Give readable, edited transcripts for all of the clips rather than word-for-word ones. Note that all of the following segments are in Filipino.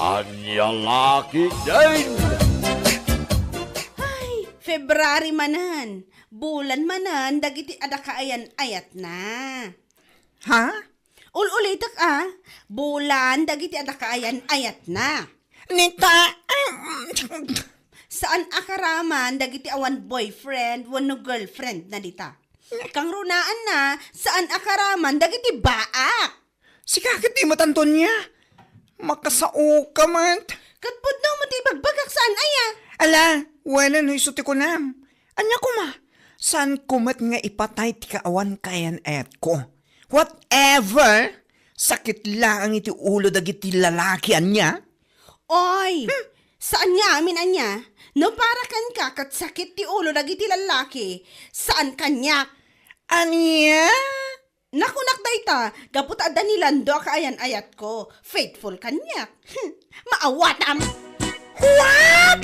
Anya laki din. Ay, February manan. Bulan manan, dagiti adakaayan ayat na. Ha? Ulitak bulan, dagiti adakaayan ayat na. Nita, Saan akaraman, dagiti awan boyfriend, wano girlfriend na dita. Kang runaan na, saan akaraman, dagiti baak. si kakit di matanton niya. Makasao ka man. Katpud no mo ti bagbagak saan aya. Ala, wala no isuti ko nam. Anya ko ma, saan kumat nga ipatay ti kaawan kayan ayat ko? Whatever, sakit lang iti ulo dagiti lalaki anya. Oy, saan nga amin anya? No para kan ka kat sakit ti ulo dagiti lalaki. Saan kanya? Anya? Nakunak dayta, gaput ada ni Lando kaayan ayat ko. Faithful kanya. Maawatam. What?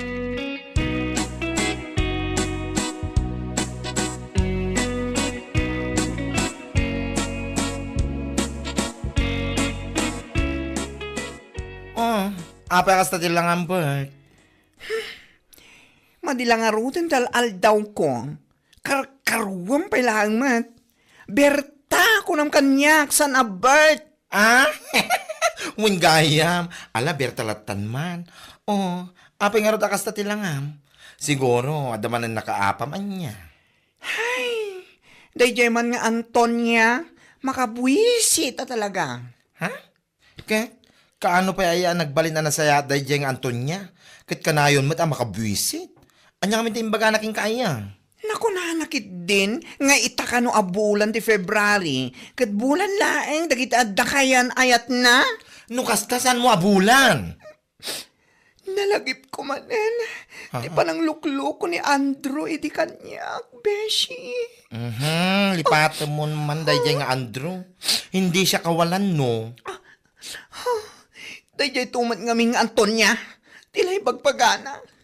Oh, apa kas tadi lang ang bird? Madilangarutan dal aldaw ko. Karkaruan pa lang mat. Berta ko nam kanyak san abert. Ah? Wingayam. Ala, bertalatan man. Oh, apa nga ro akas tadi lang am? Siguro, adaman ang nakaapam anya. Ay, dayjay man nga Antonia, makabuisi ta talaga. Ha? Kaano pa ay nagbalin na nasaya dahil ang Antonia? Kat kanayon mo't ang makabwisit. Anya kami timbaga naking kaya. Naku nanakit din, nga itaka no abulan ti February, kat bulan laeng dagita adakayan ayat na. Nukastasan mo abulan. Nalagip ko manen, di pa nang lukloko ni Andrew, iti kanyak, beshi. Lipatan mo naman dahil nga Andrew. Hindi siya kawalan, no? Dayjay tumat ngaming Antonia, tilay bagpagana.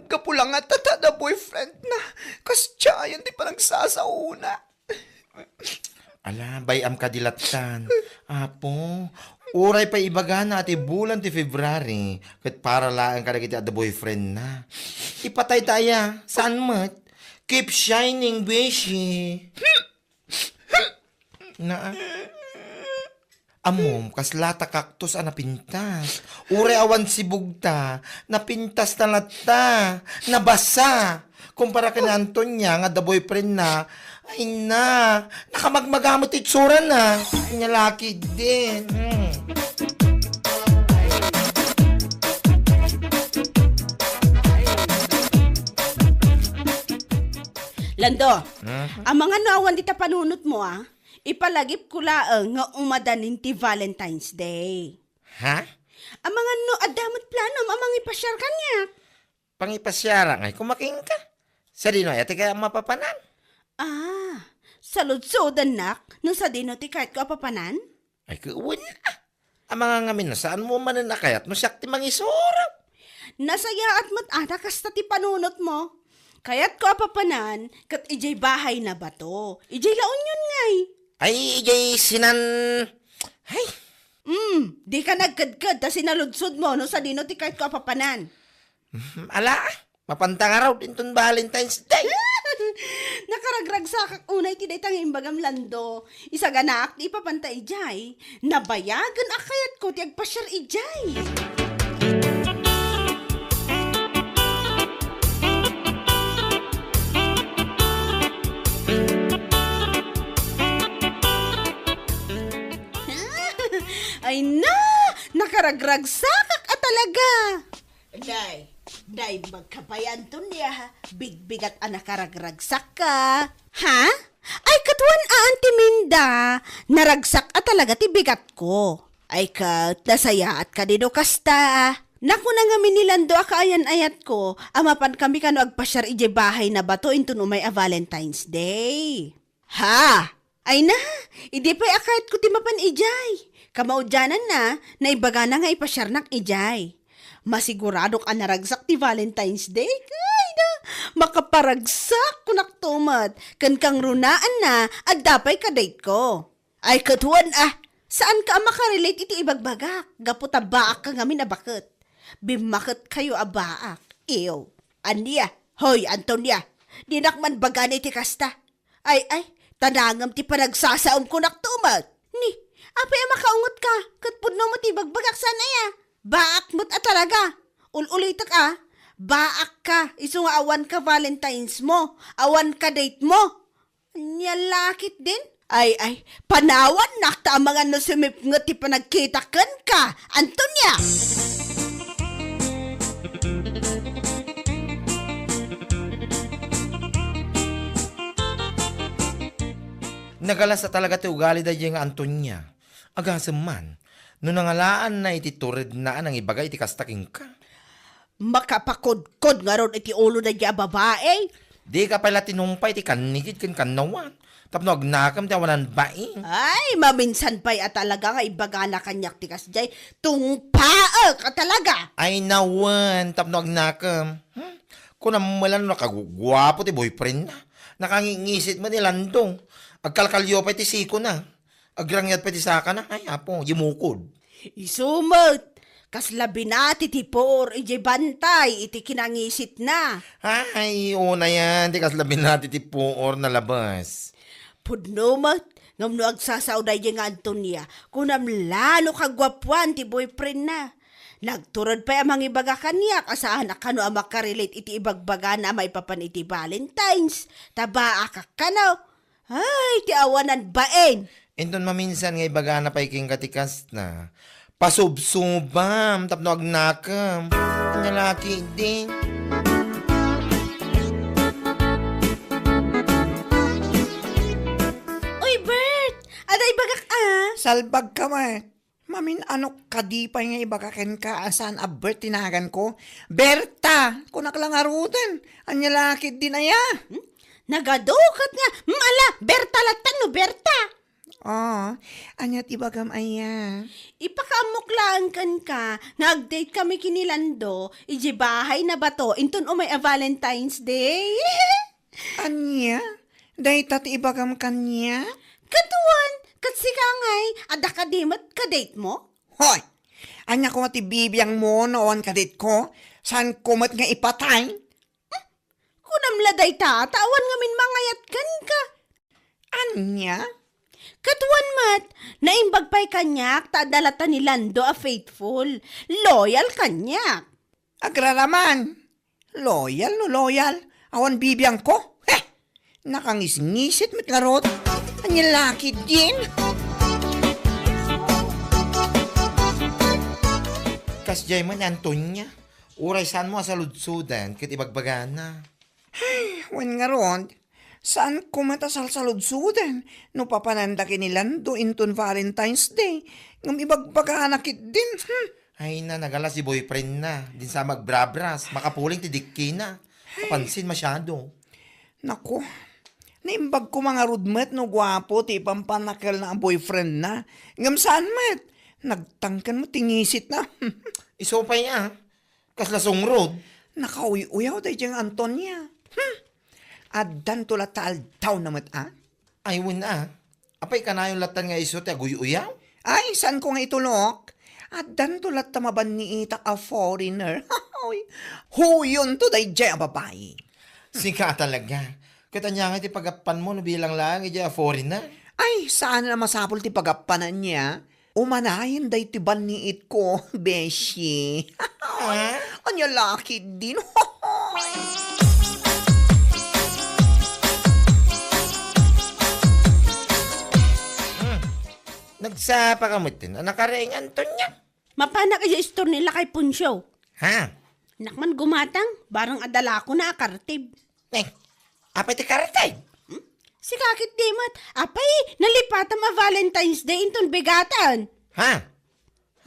Kapulang at tatada boyfriend na, kas tiyayan di pa nagsasauna. Ala, bayam kadilatan. Apo, uray pa ibaga na ati bulan ti February. Kat para lang ka na the boyfriend na. Ipatay taya, saan mat? Keep shining, beshi. Na, amom, kas lata kaktus napintas. Uray awan si bugta, napintas na lata, nabasa. Kumpara ka na Antonia, nga the boyfriend na, ay na, nakamagmagamot itsura na. Kanya laki din. Lando, ang mga nawan dita panunot mo ipalagip ko laang nga umadanin ti Valentine's Day. Ha? Ang mga no adamot planom amang ipasyar kanya. Pangipasyara ngay, kumaking ka. Sa dino, ate kaya mapapanan. Saludsodan nak, nung sa dino ti kahit ko apapanan? Ay, kuwan na. Ang mga ngamin na, saan mo mananakayat mo siyak ti mangisurap? Nasaya at mat-ana kasta ti panunot mo. Kaya't ko apapanan, kat ijay bahay na bato. Ijay laon yun ngay. Ay, ijay sinan... Ay, Di ka nagkadkad ta sinaludsod mo no sa dino ti kahit ko apapanan. ala, mapantang araw din ton Valentine's Day. Nakaragrag sa unay ti daytang imbagam Lando. Isa ganak ti ipapanta ijay. Nabayagan akayat ko ti agpasyar ijay. Ay na! Nakaragrag sakak at talaga! Day, magkapayan to niya, bigbigat ang nakaragragsak ka. Ha? Ay, katuan Auntie Minda, naragsak at talaga ti bigat ko. Ay kat, nasaya at kadido kasta. Naku na nga minilando akaayan ayat ko, amapan kami kano agpasyar ije bahay na bato into umay a Valentine's Day. Ha? Ay na, idi pa'y akayat ko ti mapan ijay. Kamaudyanan na ibaga na nga ipasyar nak ijay. Masigurado ka naragsak ti Valentine's Day. Ay na, makaparagsak ko naktumad. Kan kang runaan na, at dapay ka date ko. Ay katuan Saan ka makarelate iti ibagbagak? Gaputa baak ka ngamin na bakit? Bimakit kayo abaak. Ew. Aniya. Hoy, Antonia. Dinakman bagan iti kasta. Ay, tanangam ti panagsasaom ko naktumat. Ni, apay makaungot ka. Katpudno mo ti bagbagak sana ya. Baak mo't talaga. Ulitak Baak ka. Iso nga awan ka Valentine's mo. Awan ka date mo. Nyalakit din. Ay, panawan nakta ang mga nasumip nga ti panagkitakan ka, Antonia! Nagalas na talaga ti ugali da yung Antonia. Agasam man, no nangalaan na iti turid na ang ibagay iti kastaking ka. Makapakod-kod nga ron iti ulo na diya babae. Di ka pala tinumpay ti kanigid kan kanawan. Tapno agnakam ti awanan baing. Ay, maminsan pa'y talaga nga ibaga na kanyak tikas jay. Tungpaak ka talaga. Ay nawan, tapno agnakam. Kung namalan nakagugwapo ti boyfriend na. Nakangingisit mo ni Landong. Agkalkalyo pa ti siko na. Agrangyat pa ti saka na. Ay apo, yumukod. Isumot. Kaslabi na ti tipor, ije bantay, iti kinangisit na. Ay, una yan. Di kaslabin natin ti puor na labas. Pudnomat, ngamno agsasauday nga Antonia, kunam lalo kagwapuan ti boyfriend na. Nagturod pa amang ibaga kaniya, kasaan kano ang makarelate iti ibagbaga na may papan iti Valentine's. Taba akak kanaw. Ay, ti awanan baen. Inton maminsan nga ibaga na pa iking katikas na. Pasubsubam, tapno agnakam. Ang laki din. Uy, Bert! Aday bagak Salbag ka ma. Mamin ano kadipay nga ibakaken ka asan abert tinagan ko. Berta, kunak lang arutan. Anya lakit din aya. Nagadukat nga. Ala, Berta latan no, Berta. Oh, anyat ibagam aya. Ipakamuklaan kan ka, nag-date kami kinilando, iji bahay na bato, inton umay a Valentine's Day. Anya? Day tati ibagam kanya? Katuan, katsikangay, ada ka dimat ka-date mo? Hoy! Anya ko mati bibiyang mo noon kadit ko. San kumat nga ipatay? Kunam laday ta, tawan ngamin mangayat kan ka. Anya? Katuan mat, naimbag pa'y kanyak, taadalata ni Lando a faithful, loyal kanyak. Agraraman. Loyal no loyal. Awan bibiyang ko. Heh! Nakangis-ngisit mit ngarot. Anya laki din. Kasjay man Antonia. Uray saan mo sa ludsudan kit ibagbagan na. Wen ngarot. Saan kumatasal sa ludsudan? No papananda kinilando inton Valentine's Day. Ngam ibagbagahanakit din. Ay na, nagala si boyfriend na. Din sa magbrabras. Makapuling ti dikki na. Kapansin masyado. Nako, naimbag ko mga rudmet no gwapo ti pampanakal na ang boyfriend na. Ngam saan met? Nagtangkan mo tingisit na. Iso pa niya. Kaslasong road. Nakauy-uyaw tayo diyang Antonia. Adan tula taal daw namat Ay wala. Apay ka na yung latan nga iso ti aguy-uyaw. Ay, saan ko nga itulok? Adan tula tamaban ni ita a foreigner. Huyon to day dyan babae. Sika talaga. Katanya nga ti pagapan mo no bilang lang ija foreigner. Ay, saan na masapol ti pagapanan niya? Umanayin day ti baniit ko, beshi. Anya laki din. Nagsapa ka mo tin. Nakaraing Antonia. Mapana kaya store nila kay Punsyo. Ha? Nakman gumatang, barang adala ko na akartib. Apay ti karatay. Si kakit dimat, apay, nalipatan ma Valentine's Day inton bigatan. Ha?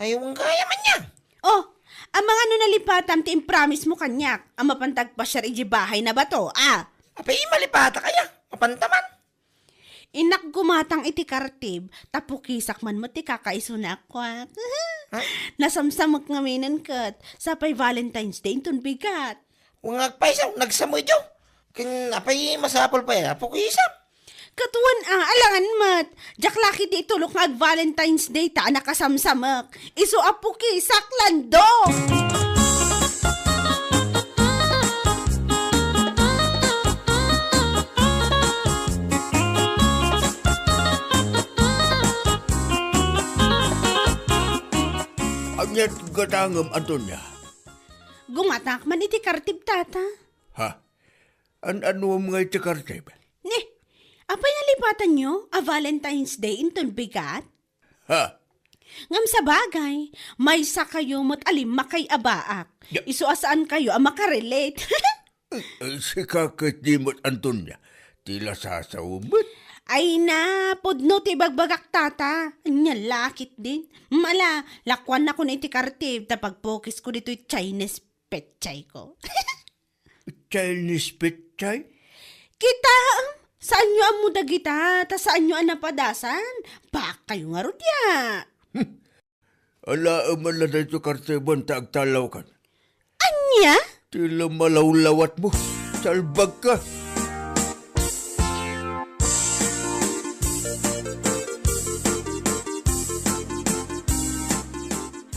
Ayaw ang kaya man niya. Oh, ang mga nalipatan ti impromise mo kanyak, ang mapantag pa siya iji bahay na ba to, Apay malipata kaya. Mapantaman. Inak gumatang iti kartib, tapukisak man mo ti kakaiso na akwak. Nasamsamok nga minan kat, sapay Valentine's Day inton bigat. Ungag pa isaw, nagsamoy daw. Kin apay masapol pa ya. Apo ko isap. Katuan alangan mat. Jak laki di itulok nga ag Valentine's Day ta nakasamsamak. Isu apuki saklando. Anyat katangam Antonia. Gumatak man iti kartib tata. Ha? Ano mga itikartib? Ne, apay nalipatan nyo a Valentine's Day inton bigat? Ha? Ngam sa bagay, may sa kayo mo't alim makay abaak. Ya. Isu asaan kayo ang makarelate. Si kakit di mo't Antonia. Tila sasawumot. Ay na, podno ti bagbagak tata. Anya lakit din. Mala, lakwan na ko na iti kartib ta pagpokis ko dito Chinese petchay ko. Chinese petchay? Kita, saan nyo ang muda kita? Ta saan nyo ang napadasan? Baka kayo nga rodya. Ala man na ito kartibon ta agtalaw kan. Anya? Tila malawlawat mo. Salbag ka.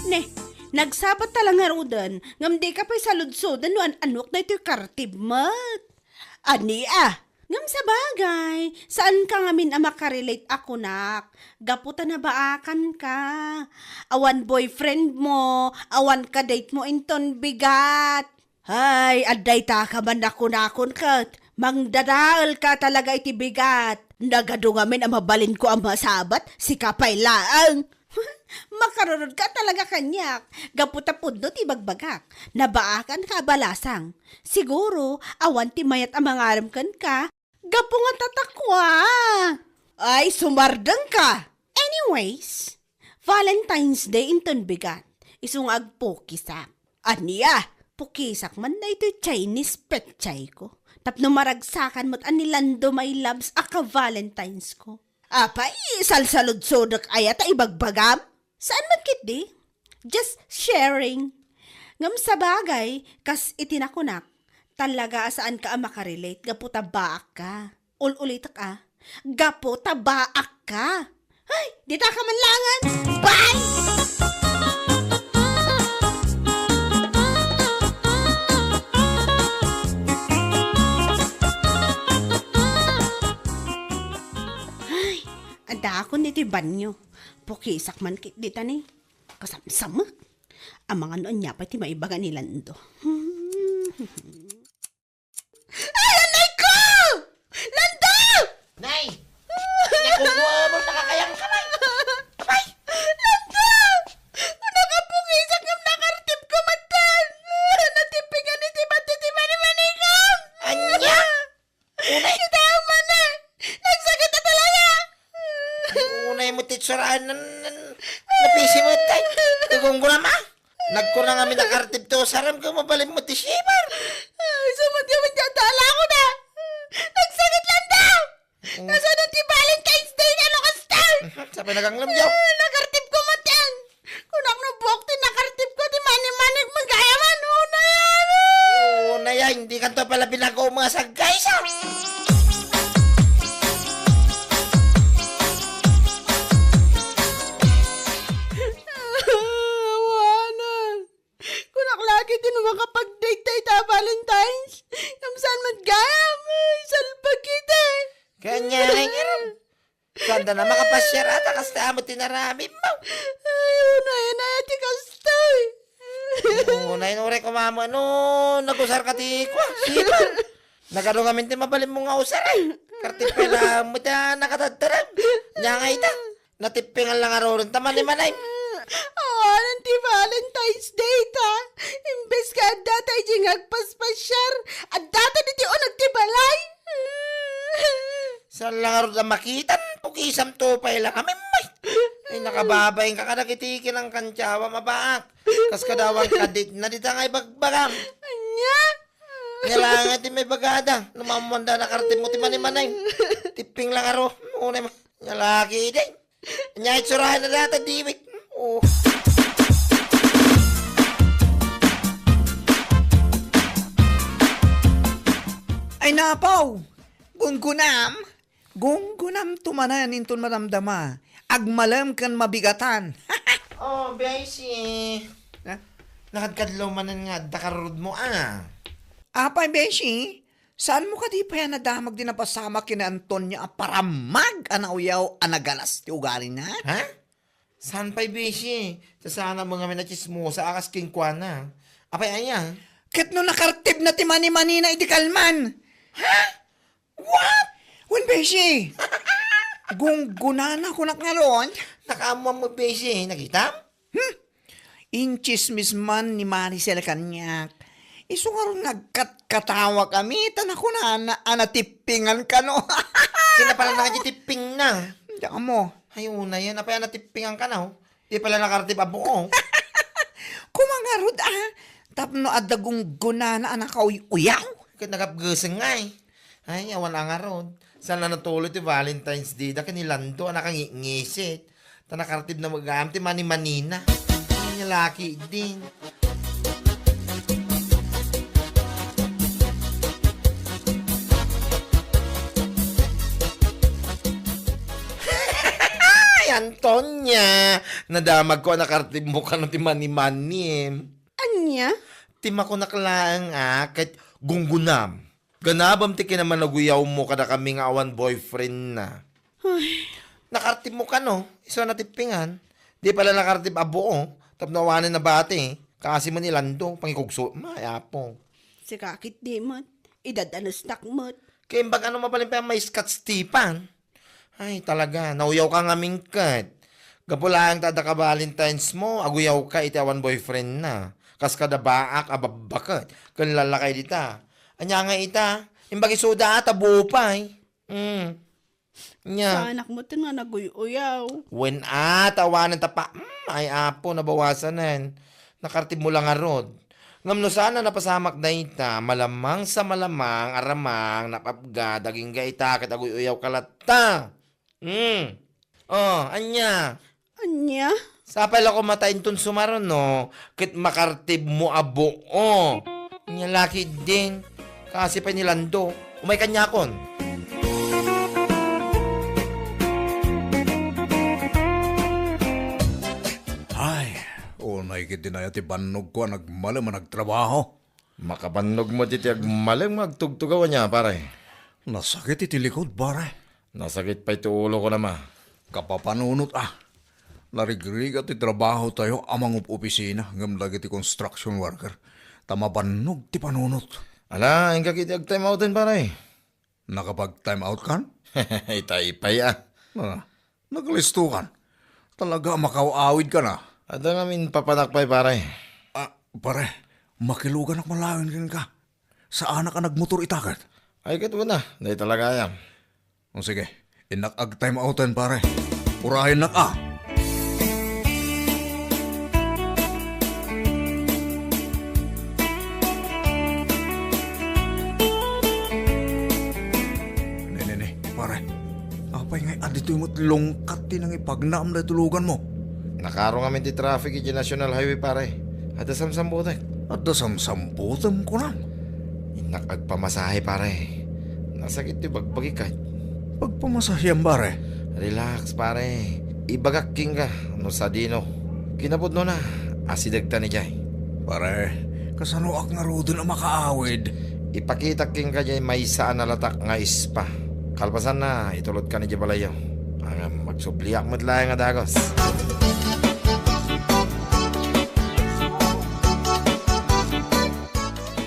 Ne, nagsabat talang nga rodan. Ngam di ka pa'y saludsodan no anok na ito'y kartib mat. Ani ngam sa bagay, saan ka ngamin ang makarelate ako nak? Gaputa na baakan ka. Awan boyfriend mo, awan ka date mo inton bigat. Hay, aday ta ka man nakon kat. Mangdadaal ka talaga iti bigat. Nagado ngamin ang mabalin ko ang masabat, si kapay laang. Makarunod ka talaga kanyak. Gaputa pudno ti bagbagak. Nabaakan ka balasang. Siguro, awan ti mayat ang mangaram kan ka. Gapo nga tatakwa. Ay, sumardang ka. Anyways, Valentine's Day inton bigat. Isung agpukisak. Aniya, pukisak man na ito'y Chinese petchay ko. Tapno maragsakan mo't anilando my loves aka Valentine's ko. Apay, salsalod-sodok ayata ibagbagam. Saan man kit di? Just sharing. Ngam sa bagay, kas itinakunak, talaga saan ka ang makarelate, gapo tabaak ka. Ulitak gapo tabaak ka. Ay, di ta ka manlangan. Bye! Anda ako niti banyo. Pukisak man kit dita ni. Kasamsamak. Ang mga noon niya pa ti maibaga ni Lando. Ay, anay ko! Lando! Nay! Nakuha mo nakakayang kamay! Kamay! Lando! Una ka pukisak ng nakartip ko matan. Natipigan ni tiba-tiba-ni-manikam. Anya! Unay! Tama na. Nagsakit na talaga. Unay mo titsaraan napisi mo tay. Tugong ko naman. Nagkurang kami nakartip to. Saram ko mabalin mo tisibar. Sumad ka man dyan. Tala ko na. Nagsakit lang daw. Nasunod ti Valentine's Day na lokastal. Sabi naganglamyaw. Nakartip ko matan. Kung ako nabuok ti nakartip ko ti mani-manik magayaman. Una yan. Unay hindi ka to pala pinagaw mga sagay sa. Awanan. Kung ako lagi din makapag-date tayo ta Valentine's. Yung saan magayam. Salbag kita. Kanya rin. Sanda na makapasyar ata kasi amo tinarami mo. Ayun na yan ay ati kastoy. Unay nure ko mama no. Nagusar ka ti kwa. Sipa. Nagano kami ti mabalin mo nga usar ay. Kartip pala mo ta nakatataram. Nya nga ita. Natipingan lang aroon taman ni manay. Awanan ti Valentine's Day ta. Imbes ka at datay jingag paspasyar. At data di ti unag ti balay. Sa lang aroon na makitan. Pukisam to pa ilang kami may. Ay nakababayin ka kadakitikin ang kantyawa mabaak. Kas kadawang kadit na dita ngay bagbagam. Anya? Nyalangan ti may bagada. Namamanda na kartip mo ti manimanay. Tiping lang aro. Unay mo. Nyalaki din. Nya itsurahan na data diwik. Oh. Ay napaw, gungunam, Gunggunam tumanan inton maramdama. Agmalam kan mabigatan. Oh, Beshi. Ha? Nakadkadlaw manan nga dakarod mo Apay, Beshi, saan mo ka di pa yan nadamag din na pasama kina Antonia paramag anauyaw anagalas ti ugali na? Ha? Saan pa'y Beshi? Sa sana mga minachismosa akas kingkwana. Apay aya? Ket no nakartib na ti mani-mani na iti kalman. Ha? What? Wen, Beshi? Gungguna ko nakngaron. Nakaamam mo Beshi. Nakita? Inchismis man ni Maricel kanyak. Iso nga ron nagkatawa kami. Tanako na anatipingan ka no. Kina pala nakajitiping na. Diyan mo. Ayun na yan. Apay anatipingan ka na. Di pala nakartib abo ko. Kumangarod Tapno adagong guna na anak ka uyaw. Kat nagapgasang nga Ay, awan ang aron. Saan na natuloy ti Valentine's Day da kanilando anak ang ngisit. Tanakartib na mag-aam ti mani-manina. Ay, laki din. Ay, Antonia! Nadamag ko nakartib mo ka ng ti mani-mani. Anya? Tima ko nakalaang kahit gunggunam. Ganabam ti kinaman naguyaw mo kada kami nga awan boyfriend na. Nakartib mo ka no? Iso natipingan. Di pala nakartib abo Tapnawanan na bati. Kasi man nilando. Pangikugso. Mayapo. Si kakit di mat. Idadanas takmat. Kaya bag ano mabalin pa may Scott Stepan. Ay talaga. Nauyaw ka nga mingkat. Gapulang tada ka Valentine's mo. Aguyaw ka iti awan boyfriend na. Kas kada baak ababakat. Kan lalakay dita. Anya nga ita. Imbag isuda ata buo pa Nya. Sa anak mo tin nga naguyaw. When tawanan tapa. Ay apo nabawasanan. Nakartib mo lang arod. Ngamno sana napasamak na ita. Malamang sa malamang aramang napapga. Daging ga ita kat aguyaw kalata. Oh, anya. Anya? Sapay lang ko matain ton sumaron, no? Kit makartib mo abo, Nya laki din. Kasi pa nilando. Umay kanya kon. Ay, unay kiti na yati banog ko nagmalam nagtrabaho. Makabanog mo diti agmalang magtugtugawan niya, pare. Nasakit iti likod, pare. Nasakit pa ito ulo ko naman. Kapapanunot Narigrig at trabaho tayo amang opisina ngam lagi ti construction worker. Tamabanog ti panunot. Ala, ang kakiti ag-time outin, pare. Nakapag-time out kan? Itay-ipay, Naglisto kan? Talaga makaawid ka na. Ada namin papanakpay, pare. Pare, makilugan ak malawin rin ka. Saan ka nagmotor itakat? Ay, katuwa na. Dahil talaga yan. O sige, inak-ag-time outan, pare. Urahin nak Dito mo't longkat din ang ipagnaam na tulugan mo. Nakaro nga ti traffic iti National Highway, pare. Ada samsambutan. At dasamsamputan ko lang. Inakagpamasahe, pare. Nasakit ti bagbagikay. Pagpamasahyang, pare. Relax, pare. Ibagak king ka. Ano sa dino. Kinapod no na. Asidagta ni Jay. Pare, kasanuak nga ro doon ang makaawid. Ipakita king ka Jay may saan nalatak nga ispa. Kalpasan na. Itulot ka ni Jay Balayo. Ang magsubliak mo't lang nga dagos.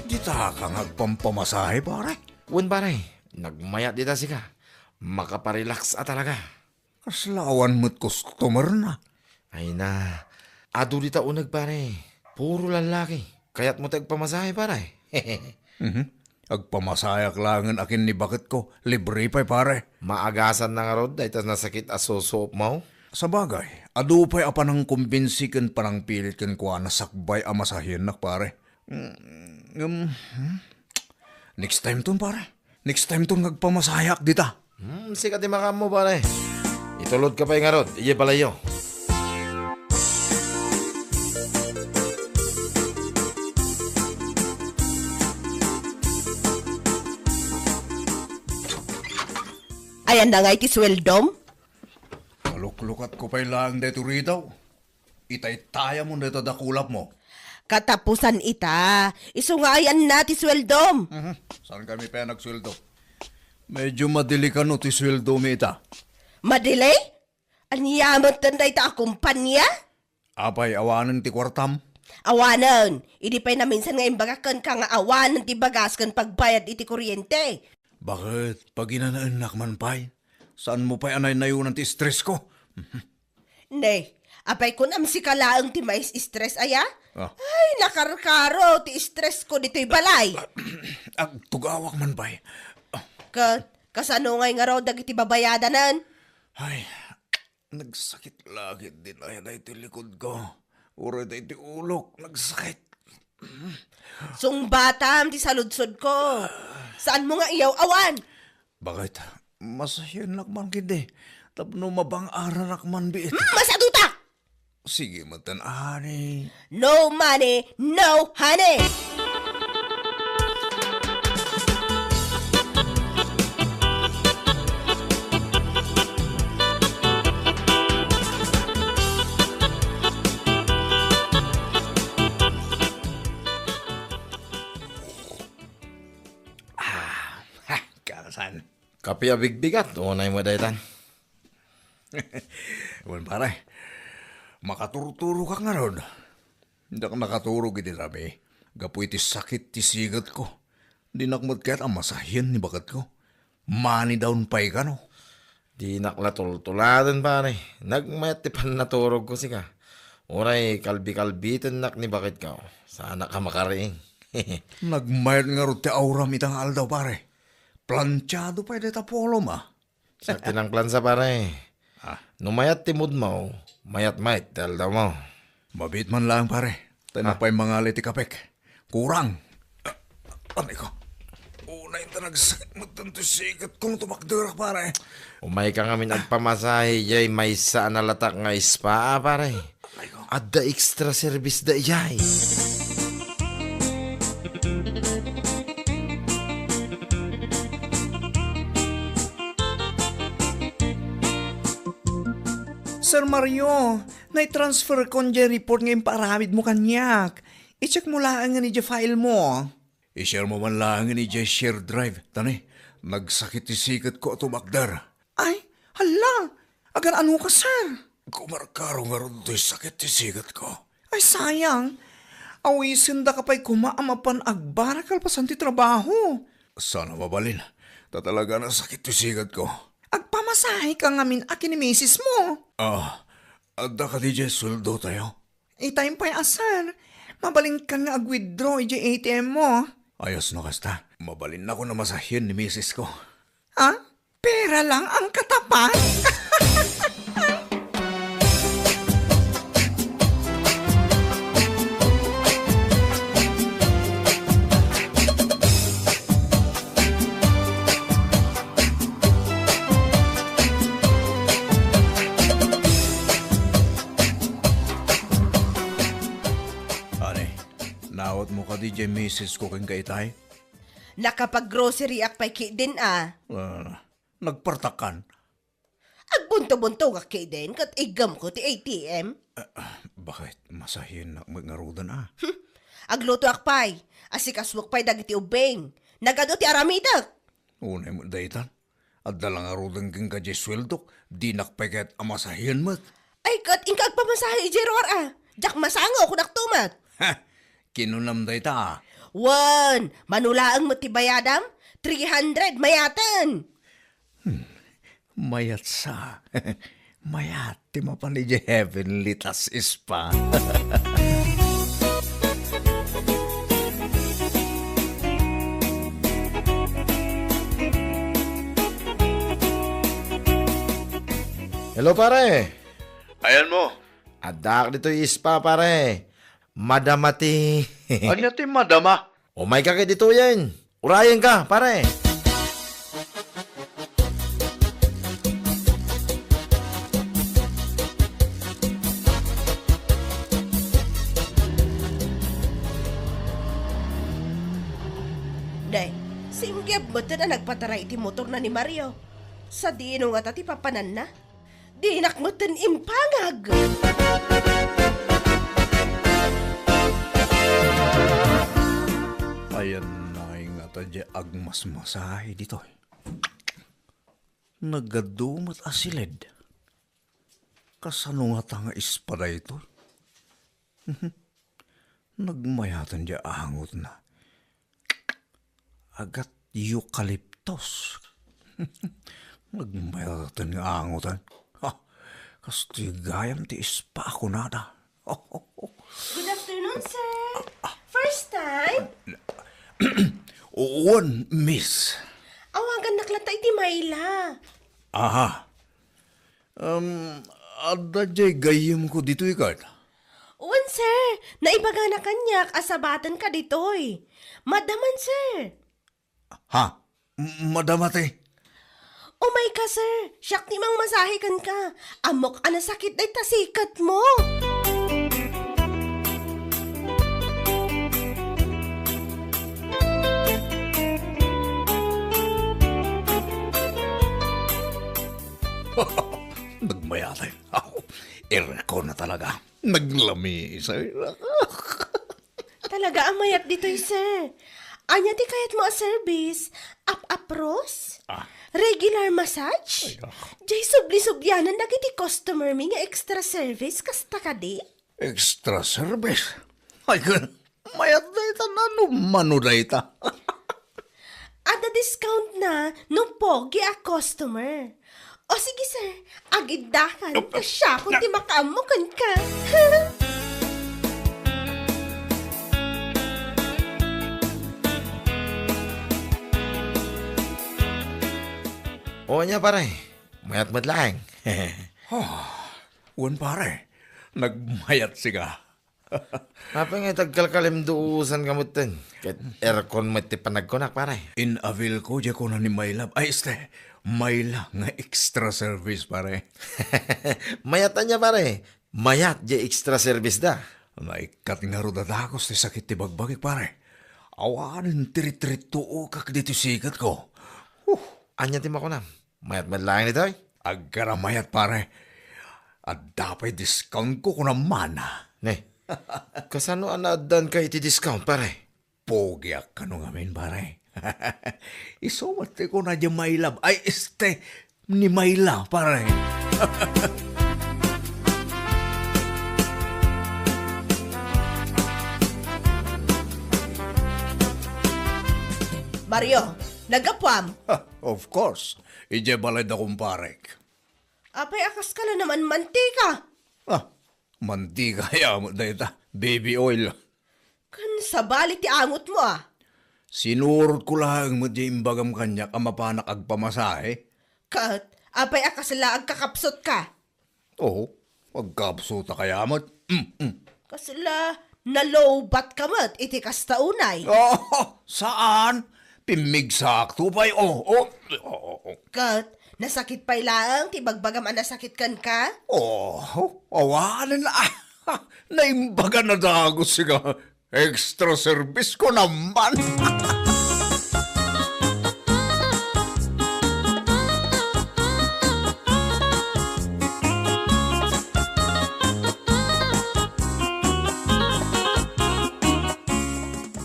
Dita kang agpampamasahe, pare. Wen, pare. Nagmayat dita si ka. Makaparelax talaga. Kaslawan mo't customer na. Ay na. Ado dita unag, pare. Puro lalaki. Kaya't mo tagpamasahe, pare. Agpamasayak langan akin ni bakit ko. Libre pa'y, pare. Maagasan na nga rod. Dahil tas nasakit asusop mo. Sa bagay, adupay apa nang kumbinsikan panang pilit kan kuha na sakbay amasahin nak, pare. Next time ton, pare. Next time ton agpamasayak dita. Sikat di makam mo, pare. Itulod ka pa yung nga rod. Iye Balayo. Ayan na nga iti sweldom. Kaluklukat ko pa'y lang dito rito. Itay taya mo dito dakulap mo. Katapusan ita. Iso nga ayan na ti sweldom. Saan kami pa nagsweldo? Medyo madili ka no ti sweldo mi ita. Madili? Anyaman tanday ta kumpanya? Apay awanan ti kwartam. Awanan. Idi pa'y na minsan nga imbagakan ka nga awanan ti bagas kan pagbayad iti kuryente. Bakit? Pag inanaanak man pa'y? Saan mo pa'y anay nayunan ti stress ko? Ne, apay kun am si kalaang ti mais stress aya? Ah. Ay, nakarkaro ti stress ko dito'y balay. Ag tugawak man pa'y. Kasano ngay nga raw dagiti babayadanan? Ay, nagsakit lagi din ay na iti likod ko. Uro na iti ulok, nagsakit. Sungbatam ti saludsod ko. Saan mo nga iyaw awan? Bakit? Masahin lakman kindi. Tapno mabang ararak man biit. Masadutak! Sige, matan ani. No money, no honey! Ha, karasan. Kapi bigbigat, unay mo daytan. Wan pare, makaturo-turo ka nga ron. Hindi ka nakaturo giti sabi. Gapu iti sakit ti sigat ko. Di nakmat kahit ang masahin ni bakat ko. Mani down pa'y ka no. Di naklatultuladan pare. Nagmayat ti pan naturog ko si ka. Uray, kalbi-kalbitan nak ni bakit ka. Sana ka makariing. Nagmayat nga ron ti auram itang aldaw pare. Planchado pa'y deta polo ma. Sakti ng plansa pare. Ah, Numayat ti mood mo, mayat-mayat tal daw mo. mabit man lang pare. Tanapay mga liti kapek. Kurang. Anay ko. Unay ta nagsakit mo tanto sigat kung tumakdarak pare. Umay ka nga minagpamasahe, jay may sa nalatak nga spa pare. Anay ko. At the extra service da jay. Sir Mario, na-transfer ko niya report ngayon paramid mo kanyak. I-check mo lang nga ni file mo. I-share mo man lang ni Jay share drive. Tani, nagsakit ti sigat ko at tumakdar. Ay, hala, agar ano ka, sir? Kumarkaro nga ron to'y sakit ti sigat ko. Ay, sayang. Awisin da ka pa'y kumaamapan agbarakal pasan ti trabaho. Sana mabalin. Tatalaga na sakit ti sigat ko. Agpamasahe ka ngamin akin ni misis mo. Adda ka di Jay sweldo tayo. Itime pa'y asar. Mabalin ka nga ag-withdraw iti ATM mo. Ayos no kasta. Mabalin na ko na masahin ni misis ko. Ha? Pera lang ang katapat? Ani, nawat mo ka di Jay misis ko kang kaitay? Nakapag-grocery ak pa'y din Nagpartakan. Agbunto-bunto ka din kat igam ko ti ATM. Bakit? Masahin na ngarudan Agluto ak pa'y. Asikaswak pa'y dagiti ubeng. Nagado ti aramitak. Unay mo daytan. At dalang arudan kang ka Jay sweldo. Di nakpeket amasahin mo't. Ay kat ingka agpamasahe Jeror Jak masango ko naktumat. Ha! Kinunam dayta Wan, manulaang mo ti bayadam? 300 mayatan. Mayat sa. Mayat. Ti mapan ni Jay heavenly tas ispa. Hello pare. Ayan mo. Adak dito yung spa pare. Madamati. Anya ti madama? Umay ka kay dito yan. Urayan ka pare. Day, singgib mo na nagpataray ti motor na ni Mario. Sa dino nga tati papanan na. Di nakmutan impangag. Ayan na nga tadya agmasmasahe dito. Nagadumat asilid. Kasano nga tanga ispada ito? Nagmayatan diya angot na. Agat eucalyptus. Nagmayatan nga angotan. Ha, kastigayam ti ispa ako nada. Good afternoon, sir. First time? Uwan, miss. Awagan naklata iti Mayla. Aha. Ada jay gayem ko dito ikat. Uwan, sir. Naibaga na kanyak asabatan ka ditoy. Madaman, sir. Ha? Madamate. Umay ka, sir. Siyak ni mang masahikan ka. Amok ana sakit day tasikat mo. Nagmayatay. Erko na talaga. Naglami, sir. Talaga amayat ditoy, sir. Anya ti kayat mo a service? Up-apros? Regular massage? Jay subli-subyanan dagiti customer mi nga extra service kasta ka di? Extra service. Ay, mayat na ita na numano na ita. Ada discount na no pogi a customer. O sige, sir. Agidakan ka siya kung di makaamukan ka. O niya pare, mayat madlaeng. Uwan pare, nagmayat siga. Apa nga tagkalkalim duusan kamutin. Kat aircon mo ti panagkonak pare. Inavil ko dya ko na ni Maylab. Ay, Mayla nga extra service pare. Mayatan niya pare. Mayat di extra service da. Naikat nga rodadakos ti sakit ti bagbagik pare. Awanin tiri-tiri-tuo kak dito sikat ko. Anya ti makunam. Mayat madlaeng nito. Agkaramayat pare. At dapat discount ko naman. Ne, kasano anaadan ka iti discount pare? Pogyak ka nung amin pare. Isumate ko na dyan Maylab. Ay, ni Mayla pare. Mario, nagapwam. Of course. Ije balay da kumparek. Apay akas ka na naman mantika. Mantika ya mo da ita. Baby oil. Kan sabali ti angot mo ah. Sinurot ko lang mo di imbagam kanya kamapanak agpamasahe. Kat, apay akas laag kakapsot ka. Oo, magkapsuta kaya mo. Kasla, nalobat ka mat, iti kastaunay. Saan? Pimigsak pay. Kat, nasakit pa'y lang, ti bagbagam ang nasakit kan ka? Awanan na. Naimbaga na dagos siga. Extra service ko naman.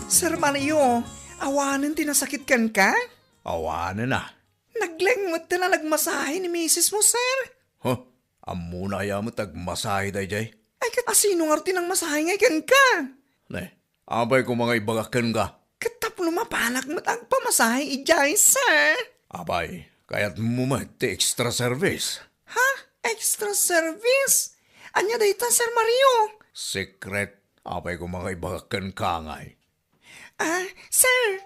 Sir Mario, awanan tinasakit ka? Awanan na. Naglengot na nagmasahe ni misis mo, sir. Amuna ya mo tagmasahe day jay. Ay, asino nga rin ang masahe ngay ka? Ne, abay ko mga ibagakan ka. Katap lumapanak mo ang pamasahe ijay, sir. Abay, kaya't mo ti extra service. Ha? Extra service? Anya dayta, Sir Mario? Secret, abay ko mga ibagakan ka ngay. Sir,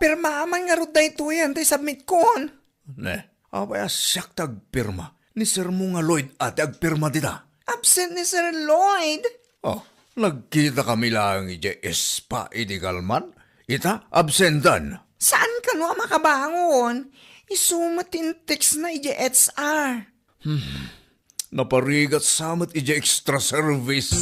pirmaman nga rin dayto yan, tay submit kon. Ne, abay asyak tagpirma. Ni Sir mo nga Lloyd at agpirma dita. Absent ni Sir Lloyd. Nagkita kami lang ije espa idigalman. Ita, absentan. Saan ka no makabangon? Isumatin text na ije HR. Naparigat samat ije extra service.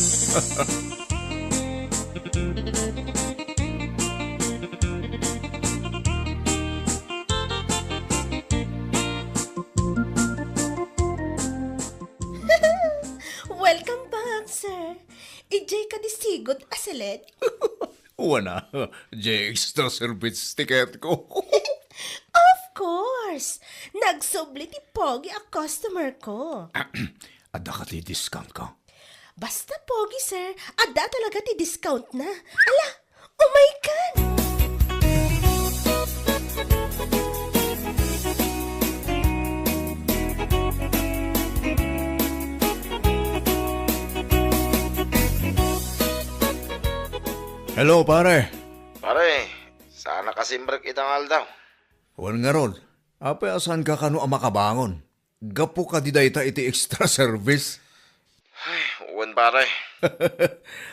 Asalit? Wana, extra service ticket ko. Of course! Nagsubli ti Pogi a customer ko. Ada ka ti discount ka. Basta Pogi, sir. Ada talaga ti discount na. Ala! Oh my God! Hello, pare. Pare, sana kasimbrak itangal daw. Wan nga ron. Ape asan ka kano ang makabangon? Gapo ka di dayta iti extra service. Ay, uwan pare.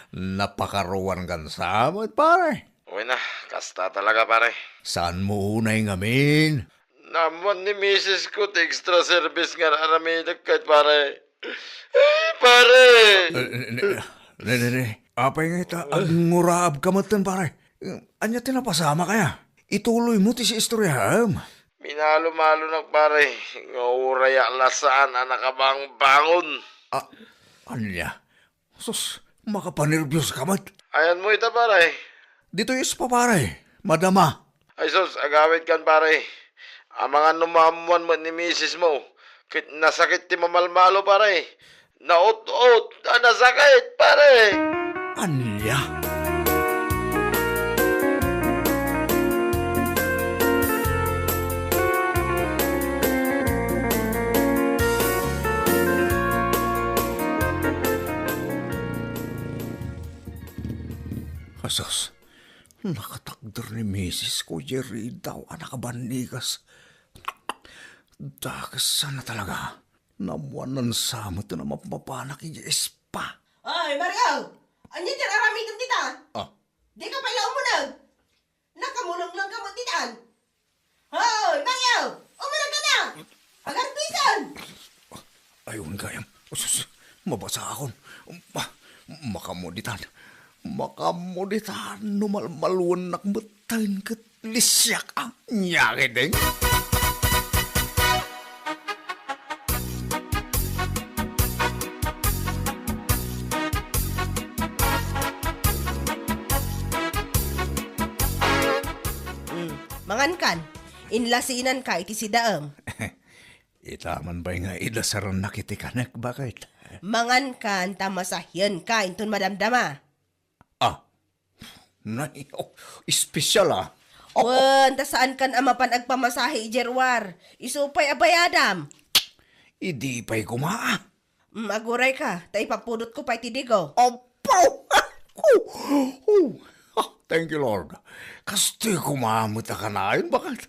Napakaruan kan samot, pare. Uy na, kasta talaga pare. Saan mo unay ngamin? Naman ni Mrs. ko, extra service nga aramidak kahit pare. Ay, pare! Ne. Apay nga ita, agnguraab ka matan, pare. Anya tinapasama kaya? Ituloy mo ti si istoryaham. Minalo-malo na pare. Nga uraya lasaan anak abang bangon. Anya? Sus, makapanervyos ka mat. Ayan mo ita pare. Dito is pa, pare. Madama. Ay sus, agawit kan pare. Ang mga numamuan mo ni Mrs. mo. Kit nasakit ti mamalmalo pare. Naot-ot, nasakit pare. Anya? Asas, nakatakder ni Mrs. ko, Jerry daw, anak kabanigas. Dakas sana talaga. Namuanan sa mo ito na mapapanak yung ispa. Ay, Mario! Anyan dyan aramitan tita? Ah, Di ka pala umunag. Nakamulong lang ka mo titaan. Hoy, Mario! Umunag ka na! Agarpisan! ayun kayam. Asus, mabasa akon. Makamuditan. Numalmaluan nakbatayin kat lisyak ang nyakideng. Mangan kan, inlasinan ka iti si Daam. Itaman ba nga idasaran nakitikanak bakit? Mangan kan, tamasahyan ka, intun madamdama. Espesyal ah. Wan, ta saan kan amapan agpamasahe ijerwar. Isupay abayadam. Idi pa'y kumaa. Aguray ka, ta ipapudot ko pa iti digo. Apaw! Thank you, Lord. Kasto'y kumamot ka na yun. Bakit?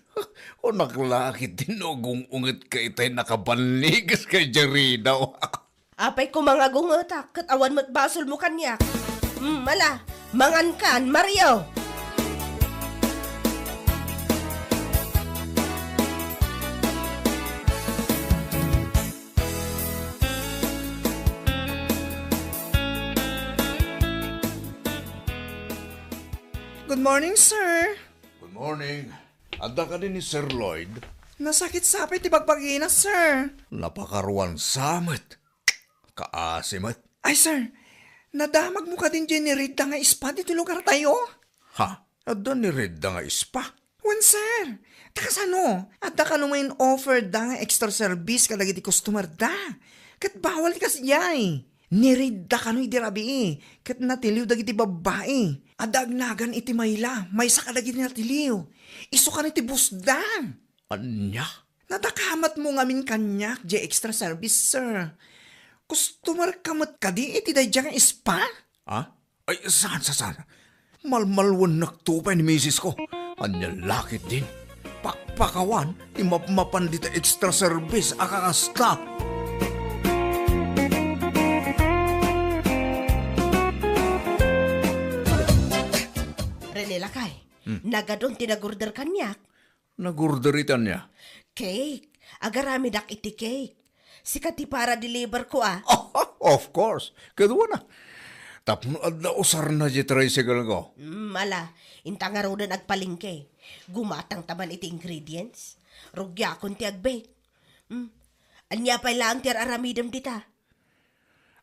O naglakit din o ungit ka itay nakabanigas kay Jerry daw. Apay ko mga gungotak, kat awan mo't basol mo kanyak. Mala, mangan kan, Mario. Good morning, sir. Good morning. Anda ka din ni Sir Lloyd. Nasakit sa apay ti bagpagina, sir. Napakaruan samit. Kaasimat. Ay, sir. Nadamag mo ka din dyan ni Rita nga ispa dito lugar tayo. Ha? Ada ni Red da nga ispa. Wan, sir. Takas ano? At da ka naman offer da nga extra service kalagi di customer da. Kat bawal ka siyay. Nirid da ka no idirabi. Kat natiliw da iti babae. Adagnagan iti mayla. May sakalagi natiliw. Iso ka na iti busda. Anya? Nadakamat mo ngamin kanyak di extra service, sir. Customer kamat ka di iti day nga ispa? Ha? Ay, saan? Malmalwan nagtupay ni misis ko. Anya lakit din. Pakpakawan, imapaman dita extra service akakasta. Rene Lakay, nagadon tinagurder kanyak. Nagurderitan niya. Cake, agarami dak iti cake. Sikat ti para deliver ko ah. Of course. Kadwa na. Tapno adda usar na di tricycle ko. Mala, intang nga rodan agpalingke. Gumatang taban iti ingredients. Rugya kon ti agbake. Anya pa lang ti aramidam dita.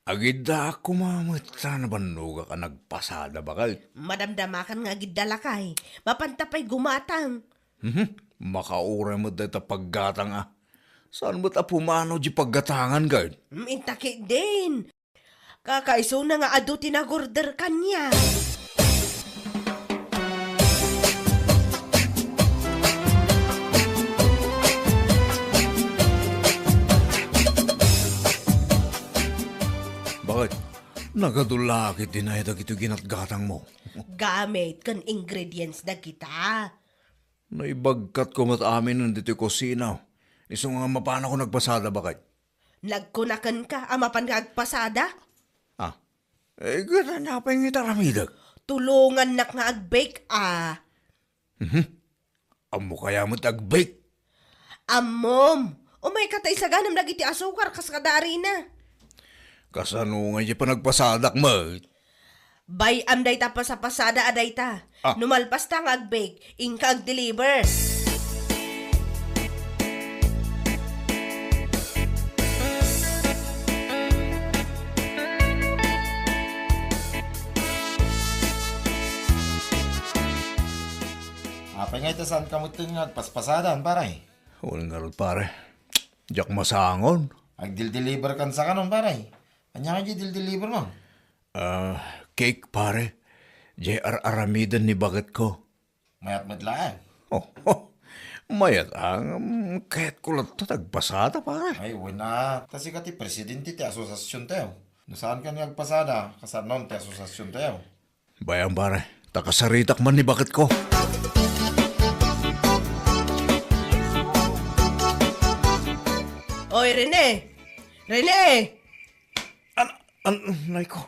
Agida ako mamita na banuga ka nagpasada bakal. Madamdamakan nga gidalakay. Mapantapay gumatang. Makaura mo dito paggatang ah. Saan mo't apumano di paggatangan gard? Intaki din. Kakaiso na nga adu tinagorder kanya. Bakit? Nagadulakit din ay dagito ginatgatang mo. Gamit kan ingredients na kita. Naibagkat ko mat amin nandito kusina. Iso nga mapana ko nagpasada bakit? Nagkunakan ka amapan nga agpasada. Ah, gana na pa yung itaramidag. Tulungan nak nga agbake Amo kaya mo't agbake. Amom, umay katay sa ganam nagiti asukar kas kadari na. Kasano nga di pa nagpasadak mo? Bay am dayta pa sa pasada adayta. Numalpas ta nga agbake, ingka ag-deliver. Apay nga ito saan kamutin nga paspasadan, paray. Walang garot pare. Diyak masangon. Agdil-deliver kan sa kanon, paray. Anya nga dil-deliver mo? Cake pare. J.R. Aramidan ni bagat ko. Mayat madlaan. Mayat ang kahit ko lang ito nagpasada pare. Ay, wala. Kasi kati presidente ti asosasyon tayo. Nasaan ka nagpasada? Kasanon ti asosasyon tayo. Bayan pare. Takasaritak man ni bagat ko. Oy, Rene! Rene! Nay ko.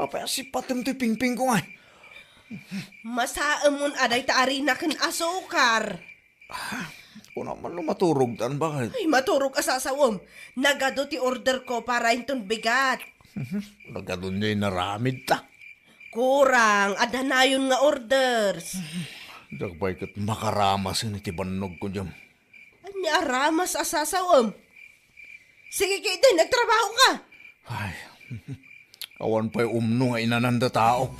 Apa si patem ti pingping ko nga. Masaamon aday taari na kan asukar. Kung naman lumaturog tan bakit? Ay, maturog asasawom. Nagado ti order ko para inton bigat. Nagadun niya naramid ta. Kurang, adanayon nga orders. Dagbay kat makaramasin iti banog ko dyan. Anya ramas asasawom. Sige kayo din, nagtrabaho ka. Ay, awan pa'y umno nga inananda tao.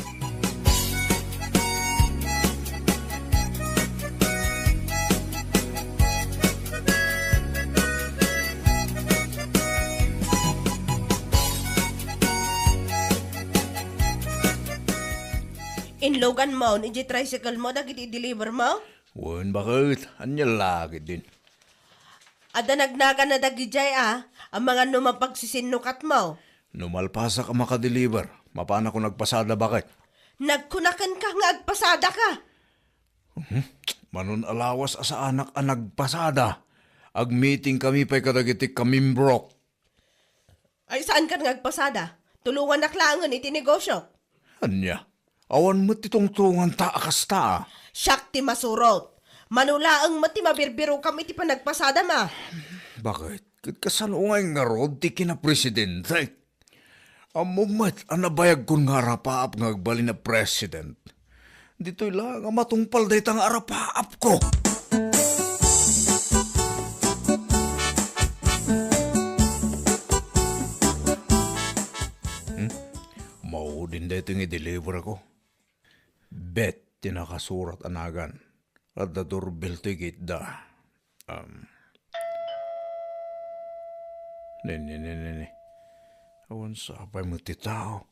Inlogan mo, ni tricycle mo, dagiti deliver mo? Wan bakit? Anya lagi din. Ada nagnaga na dagijay ang mga numapagsisinnukat mo. Numalpasa ka makadeliver. Mapana ko nagpasada bakit? Nagkunakan ka nga agpasada ka. Manon alawas sa anak ang nagpasada. Ag-meeting kami pa'y kadagiti kamimbrok. Ay, saan ka nga agpasada? Tulungan na klangan iti negosyo. Anya? Awan mo titong tungan ta akas ta. Shakti masurot. Manulaang mati mabirbiro kami iti panagpasada ma. Bakit? Kasanungay nga rod ti kina-presidente. Amumat, anabayag kun nga arapaap nga agbali na president. Dito'y lang ang matungpal dahi tang arapaap ko. Mao din dahi itong i-deliver ako. Bet, tinakasurat anagan. At the doorbell to gate da. Nene. Awan sapay mo ti tao.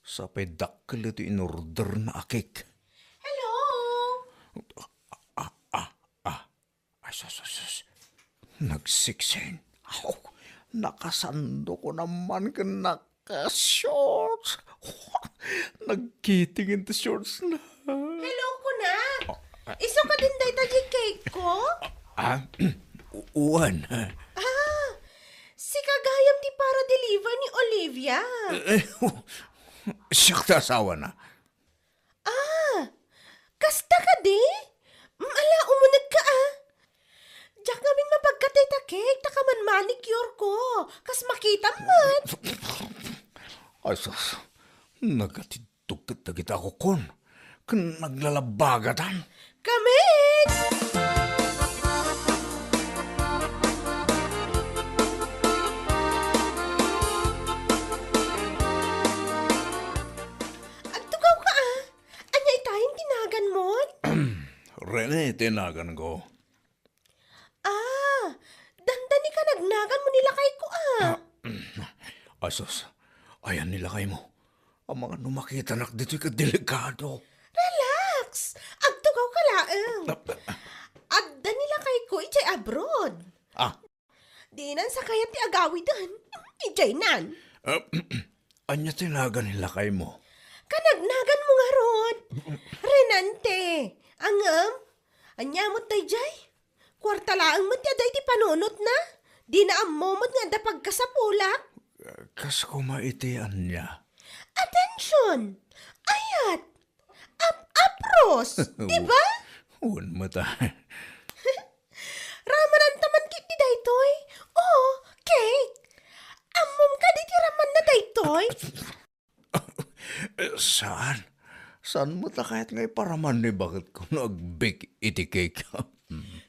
Sapay dakkel ito in order na akik. Hello? Ay, sus. Nagsiksen. Nakasando ko naman ka naka-shorts. Nagkitingin ti shorts na. Hello ko na. Iso ka din dahi taji cake ko? Uwan. Si kagayam ti para deliver ni Olivia. Siyak ta asawa na. Kasta ka di? Ala, umunag ka Diyak namin mapagkatay ta cake, takaman manicure ko. Kas makita man. Ay, sus. Nagatidugkat na kita ko kon. Kan naglalabagatan. Kamit! Rene, tinagan ko. Dandani ka nagnagan mo nila kay ko Asos, ayan nila kay mo. Ang mga numakita nak dito'y kadelikado. Relax! Agtugaw ka laang. Agda nila kay ko ijay abroad. Di nan sa kayat ti agawi dan. Ijay nan. Anya tinagan nila kay mo. Kanagnagan mo nga ron. Renante. Angam. Anya mo tay jay. Kwarta laang mo ti aday ti panunot na. Di na ammomot nga dapag ka sa pulak. Kas kumaitian niya. Attention! Ayat! Apros! Diba? Un mata. Ramanan taman kiti daytoy. Oh, cake. Ammom ka di ti raman na daytoy. Saan? Saan mo ta kahit ngay paraman ni bakit ko nag-bake iti cake?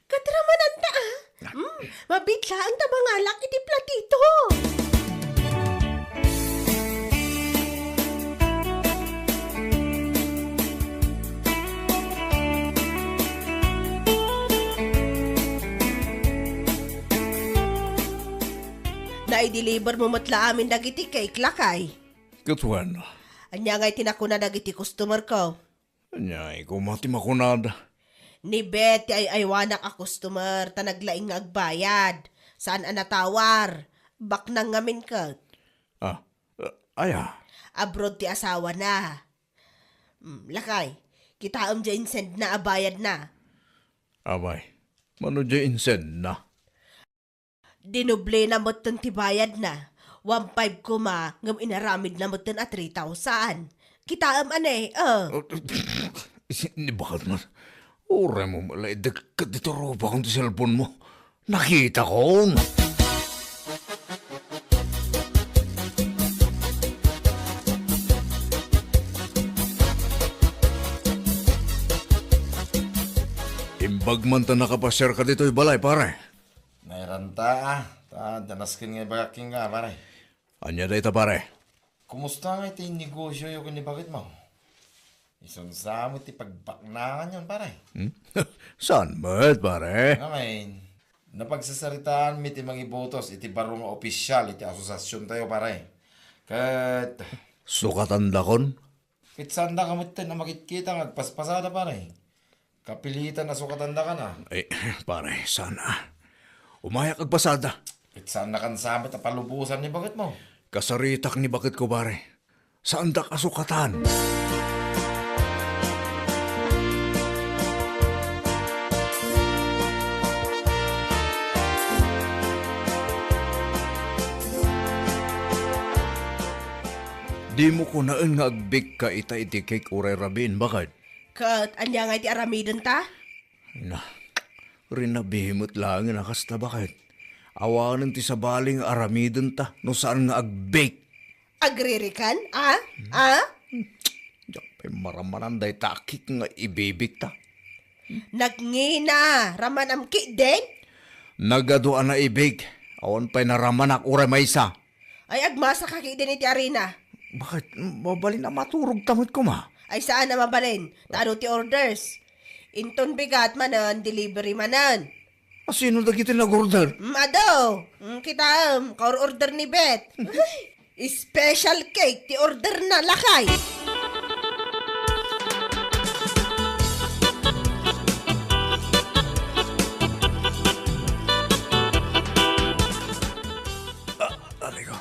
Katramanan ta mabitla ang tabangalak iti platito. Na-deliver mo matla amin dagiti cake lakay. Katuan, Anya nga'y tinakuna dagiti customer ko. anyay kumati makunada. Ni Betty ay aywanak a customer ta naglaing nga agbayad. Saan ang natawar? Bak nang ngamin ka. Aya, Abroad ti asawa na. Lakay, kita dyan send na abayad na. abay, mano dyan insen na. Dinuble na mo ti bayad na. 1.5 kuma ngam inaramid na mo a 3,000. Kita ane, Ni bakit man? Ure mo malay, dagkat dito roba kung ti cellphone mo. Nakita ko. Imbag man ta nakapashare ka dito balay, pare. Nairanta danaskin nga bagaking nga, pare. Anya day ta, pare. Kumusta nga iti negosyo yung kinibakit mo? Isunsa mo iti pagbaknangan yun, pare. Saan mo't, pare? Ngayon, napagsasaritaan mi iti mga ibotos iti barong opisyal iti asosasyon tayo, pare. Kat, Sukatan dakon? pitsanda ka mo ito na makikita nga agpaspasada, pare. Kapilitan na sukatanda ka na. Ay, pare, sana. Umayak agpasada. Pitsanda kan samit na palubusan ni bakit mo. Kasaritak ni bakit ko, pare. Saan da kasukatan? Di mo ko naan nga agbik ka iti cake uray rabin, bakit? Kat, anya nga iti aramidon ta? Na, rinabihimot lang nga nakasta bakit? Awanan ti sabaling aramidon ta, no saan nga agbake. Agririkan? Diyak pa'y maramanan day takik nga ibibik ta. Nagngina, raman amki din? Nagaduan na ibig, awan pa'y naramanak uray maysa. Ay agmasa kaki din iti arena. Bakit? Mabalin na maturog tamot ko ma. Ay saan na mabalin? Tano ti orders? Inton bigat manan, delivery manan. Sino dagiti nag-order? Ado, kita order ni Bet. Special cake ti order na lakay. Aligo,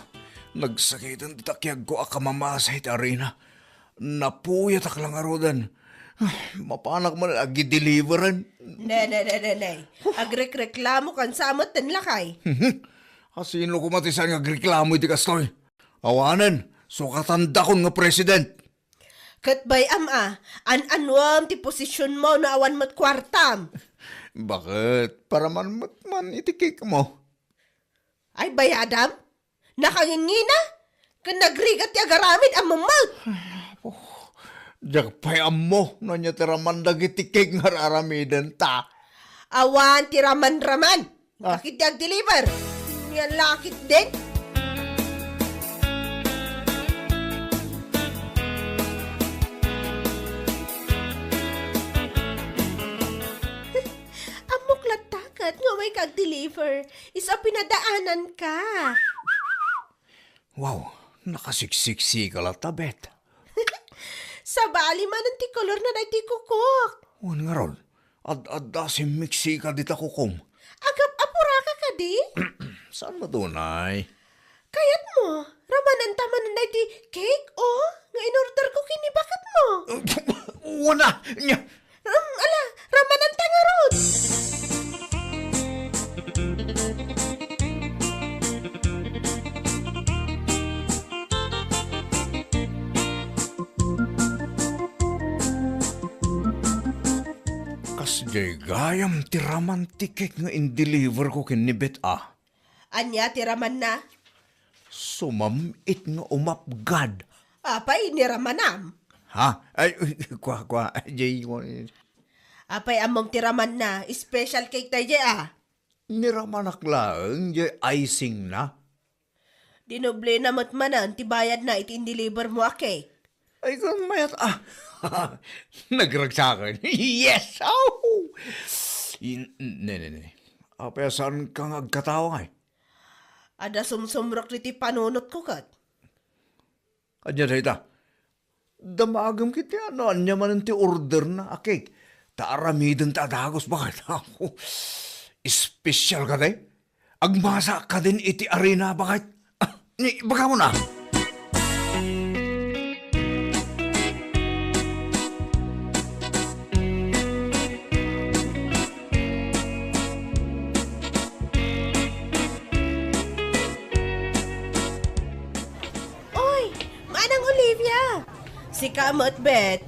nagsakitan ti takyag ko akamamasa iti arena. Napuyat ak lang arudan. Mapanak man agi-deliveran. Ne. Agrek-reklamo kan samot ten lakay. Kasino kumatisan nga reklamo iti kastoy? Awanan, sukatan dakon nga president. Kat bay an-anwam ti posisyon mo na awan mo't kwartam. Bakit? Para man iti cake mo. Ay bayadam? Nakangingina? Kan nagrigat ti agaramid ang mamag. Diyak pa'y amo, no niya tiraman dagiti cake nga raramidan ta. Awan ti raman-raman. Bakit di ag-deliver? Yan lakit din. deliver. Isa pinadaanan ka. Wow, nakasiksiksi ka lang tabet. Sa bali man ang tikolor na na iti kukok. Wan nga ron, ad si Meksika dita kukom. Agap apura ka di? Saan ba tunay? Kayat mo, ramanan taman na iti cake, oh. Nga in-order ko kini bakit mo? Wana! Nya! Ala, ramanan ta nga ron. Kas jay gayam tiraman tikek nga in-deliver ko kinibet ah. Anya, tiraman na. Sumamit nga umapgad. Apay, niramanam. Ha? Ay, kwa, jay, Apay, among tiraman na. Special cake tayo, ah. niramanak lang, jay icing na. Dinoble na matmanan, tibayad na iti-deliver mo a cake. Ay, kung mayat, nagragsakan. Yes! Oh! Ne. Apay, saan kang agkatawa ngay? Ada sumsumrok riti panunot ko kat. Anya dayta. Damagam kiti ano anya man ti order na akik. Taaramiden ta dagos bakit ako. Special ka day. Agmasa ka din iti arena bakit. Ni baka mo na. Oy, manang Olivia. Si Kamot Bet.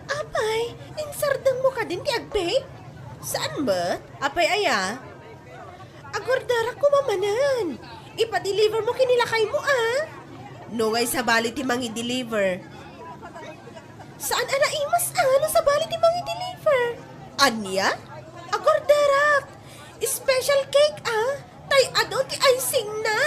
Apay, insardang mo ka din ti agbay? Saan ba? Apay aya? Agordara ko mamanan. Ipa-deliver mo kinilakay mo ah. Nungay sa bali ti mangi deliver. Saan ana imas ano sa bali ti mangi deliver? Anya? Agordarak. Special cake ah. Tay ado ti icing na.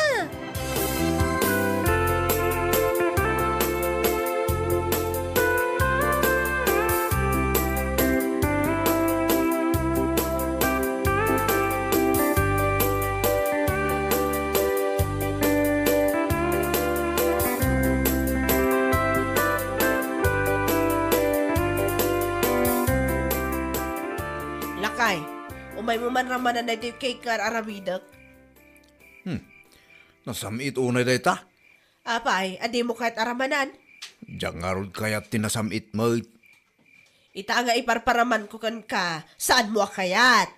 Lakay, umay mo man ramanan na ito yung cake kar arabidak. Nasamit unay dayta. Apay, adi mo kahit aramanan. Diyan nga ron kaya tinasamit mo. Ita nga iparparaman ko kan ka. Saan mo akayat?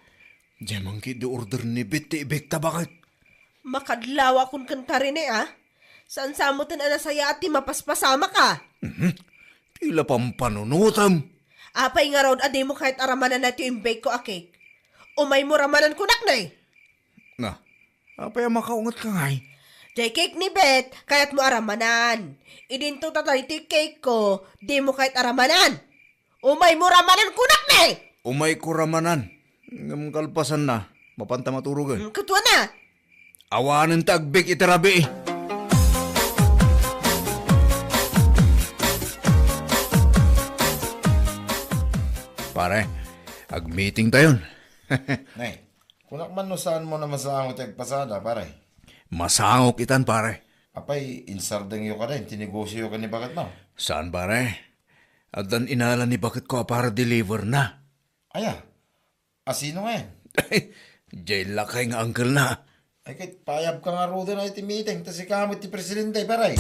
Diyan man di order ni Biti ibekta bakit. Makadlawa kun kan ka rin ah. Saan samutan ana saya at mapaspasama ka? Pila pang panunutam. Apay nga raw, adi mo kahit aramanan na ito yung bake ko a cake. Umay mo ramanan kunak na eh. Na, apay makaungat ka ngay. Jay cake ni Bet, kaya't mo aramanan. Idinto tatay ti cake ko, di mo kahit aramanan. Umay mo ramanan kunak na eh. Umay kuramanan. Ngam kalpasan na. Mapanta maturugan. Katwa na. Awanan tagbik itarabi eh. Pare, ag-meeting tayon. Nay, kunak man no saan mo na masangot yung pasada, pare. Masangok itan pare. Apay, insardeng yo ka rin, tinegosyo ka ni bakit mo. Saan pare? At dan inala ni bakit ko para deliver na. Aya, asino nga yan? Jail lakay nga uncle na. Ay kahit payab ka nga rodo na iti meeting, tas ikamot ti presidente, pare.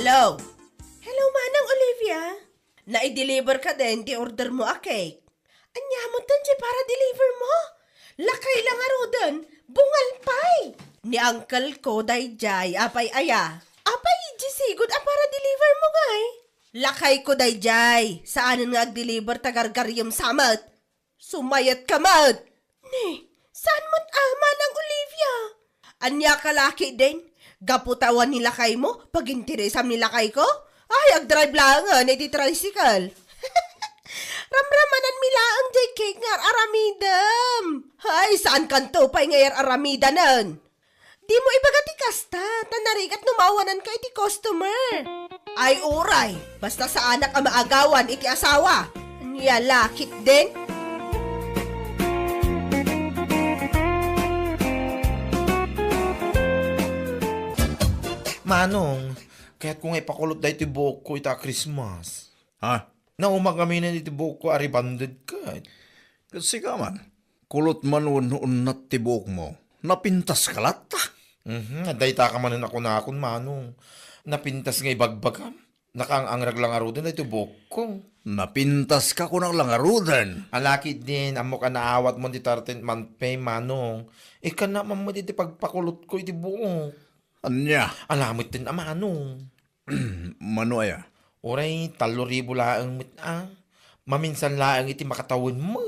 Hello? Hello, Manang Olivia. Na-deliver ka din, di order mo a cake. Anya mo tan siya para deliver mo. Lakay lang aro dun, bungal pay. Ni uncle ko, dayjay, apay aya. Apay, jisigod a para deliver mo ngay. Lakay ko, dayjay, saanan nga ag-deliver tagargaryam samat. Sumayat ka mat. Ni, saan mo't Manang Olivia? Anya ka laki din. Gaputawan nila kay mo, pag interesam nila kay ko, ay, ag-drive lang nga, iti tricycle. Ramramanan mila ang jay cake nga aramidam. Ay, saan kanto pa'y ngayar aramidanan? Di mo ibagati kasta, tanarigat numawanan ka iti customer. Ay uray, basta sa anak ang maagawan iti asawa. Niya lakit din. Manong, kaya't kung ipakulot da iti buhok ko ita Christmas. Ha? Naumag kami na iti buhok ko ari banded ka. Kasi ka man, kulot man unat tibok mo. Napintas ka lata. Dayta ka man ako na akong manong. Napintas nga ibagbagam. Nakaangrag lang aro din iti buhok ko. Napintas ka ko ng langarudan. Alaki din, amo ka naawat mo di 13th month pay, manong. Ika na mo di pagpakulot ko iti buhok. Anya, Alamit din manong. mano aya. Oray, 3,000 laang mit Maminsan laang iti makatawin mo.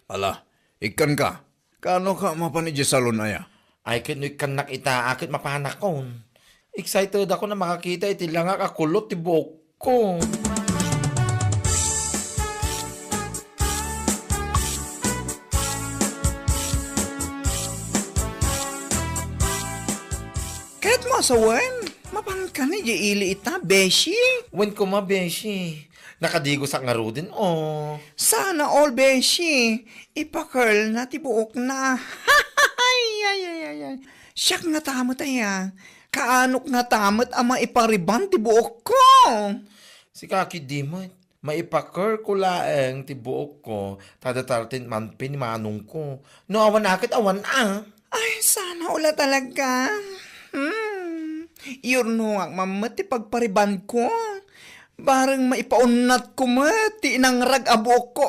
Ala, ikan ka. Kano ka mapanidya salon aya? Ay, kino'y kanak ita, akit mapanakon. Excited ako na makakita iti lang kakulot ti buhok ko. Kahit mo asawan, mapan ka ni ili ita, beshi. Wen ko mabeshi. Nakadigo sa ngaro din, oh. Sana all beshi. Ipa-curl na tibuok na. Ay. Siyak nga tamot aya. Kaanok nga tamot ama ipariban tibuok ko. Si Kaki Dimot, maipaker ko laeng ti buok ko, tada 13 month pin manong ko. No, awan akit, awan Ay, sana ula talaga. Yun ang mamati pagpariban ko. Barang maipaunat ko mati nang rag-abok ko.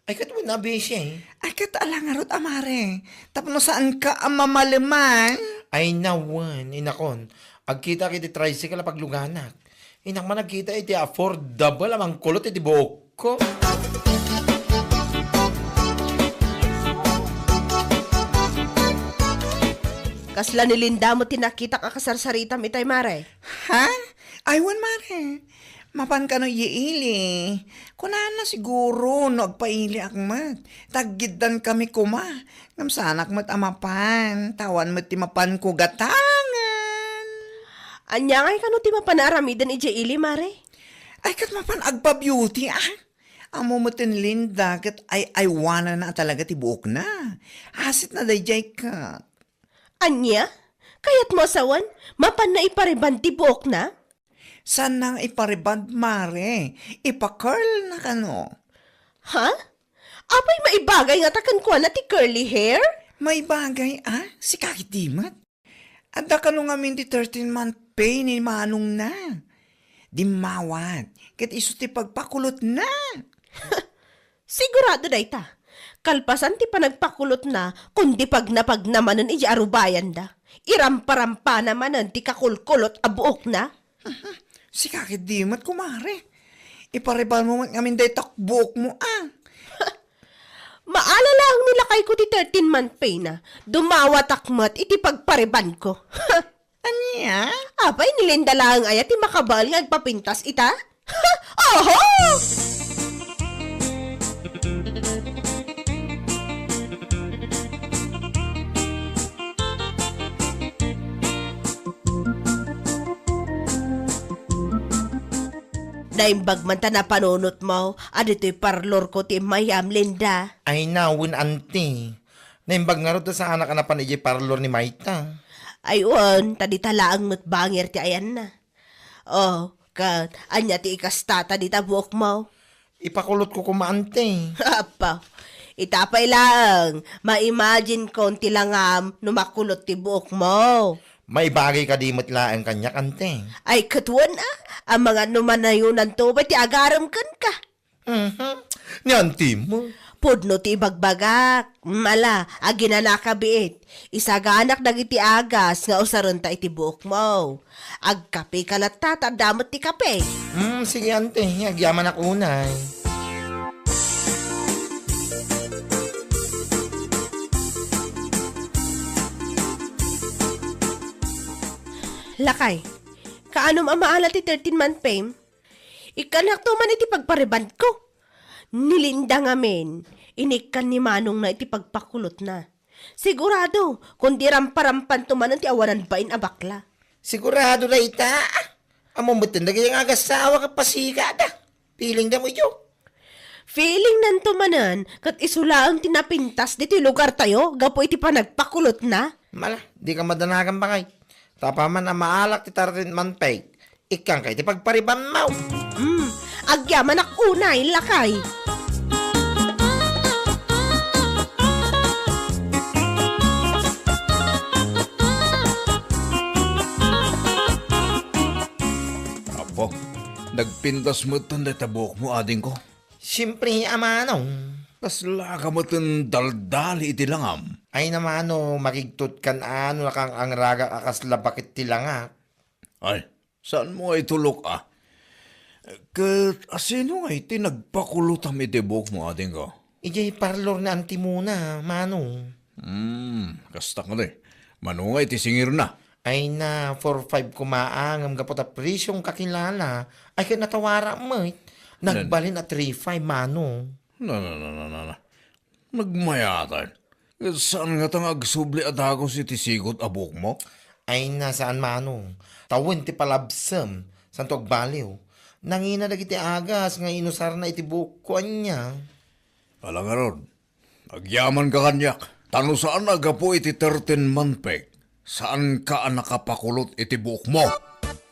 Ay, katawin na beshi. Ay, katalangarot amare. Tapno saan ka ang mamalaman? Ay, nawan, inakon. Agkita kiti tricycle pagluganak. Inak man nagkita iti affordable amang kulot iti buhok ko. Kasla ni Linda mo tinakita ka kasarsaritam itay mare. Ha? Aywan mare. Mapan ka no iili. Kunahan na siguro no agpaili akmat. Taggidan kami kuma. Ngamsanak mat amapan. Tawan mat timapan ko gatangan. Anya ngay kano ti mapanaramidan ije ili mare? Ay kat mapan agpa beauty Amo mo tin Linda kat ay aywana na talaga ti buok na. Hasit na dayjay ka. Anya? Kayat mo asawan? Mapan na ipariban ti buok na? San nang ipariband mare? Ipa-curl na kano. Ha? Apay maibagay nga takan ko na ti curly hair? May bagay si kakitimat. Adda kano nga min ti 13-month pay ni manong na. Di mawat. Kat iso ti pagpakulot na. Sigurado na ita. Kalpasan ti panagpakulot na, kundi pag napagnamanan iji arubayan da. Irampa-rampa namanan ti kakulkulot a buok na. Si kakitimat kumare. Iparibal mo man ngamin day takbuok mo Maalala ang nilakay ko ti 13-month pay na. Dumawatakmat iti pagpariban ko. Anya? Apay nilinda lang aya ti makabal nga agpapintas ita? Oho! Naimbag man ta na panunot mo, adito'y parlor ko ti Mayam Linda. Ay, nawin ante. Naimbag nga rin sa anak na panijay parlor ni Maita. Ayun, tadi talaang matbangir ti ayan na. Oh, kat, anya ti ikastata di tabuok mo. Ipakulot ko kumaante. Apa, itapay lang. Ma-imagine ko ti langam numakulot ti buok mo. May bagay ka di matlaan kanyak ante. Ay, katuan ang mga numanayunan to, ti agaram kan ka. Ni ante mo. Pudno ti bagbagak, mala, agina nakabiit. Isaganak dagiti agas nga usaron ta iti buok mo. Agkape kalata, tadamot ti kape. Sige ante, agyaman ako unay. Lakay, kaanom ang maalat ti 13-month pay? Ikanak to man iti pagpariband ko. Nilinda nga men, inikan ni Manong na iti pagpakulot na. Sigurado, kundi ramparampan tumanan ti awanan bain a bakla. Sigurado na ita. Amo mo tinagay ang agasawa ka pasika da. Piling na mo ito. Feeling nan tumanan, kat isulaang tinapintas dito lugar tayo, gapo iti pa nagpakulot na. Mala, di ka madanagan ba kay? Tapaman na maalak ti tarin man pay. Ikang kay ti pagpariban mau. Agyaman ak unay, lakay. Apo, nagpintas mo tanda tabok mo ading ko. Siyempre, amanong. Kasla ka mo daldali iti langam. Ay namano, makigtot kan ano na kang ang raga akasla bakit tilanga. Ay, saan mo ay tulok ah? Kat asino nga iti nagpakulutam iti buhok mo ading ko? Ijay parlor na anti muna, manong. Kasta ka na eh. Manungay iti singir na. Ay na, 4-5 kumaang, ang kapot prisyong kakilala. Ay ka natawara mo eh. Nagbalin at 3-5, manong. Na. Nagmayatan. Saan nga tang agsubli at agos iti sigot abok mo? Ay na, saan manong? Tawin ti palabsam, santog baliw. Nangina dagiti agas, nga inusar na iti buko niya. Alam nga ron, agyaman ka kanyak. Tano saan agapo iti 13 manpeg? Saan ka nakapakulot iti buhok mo?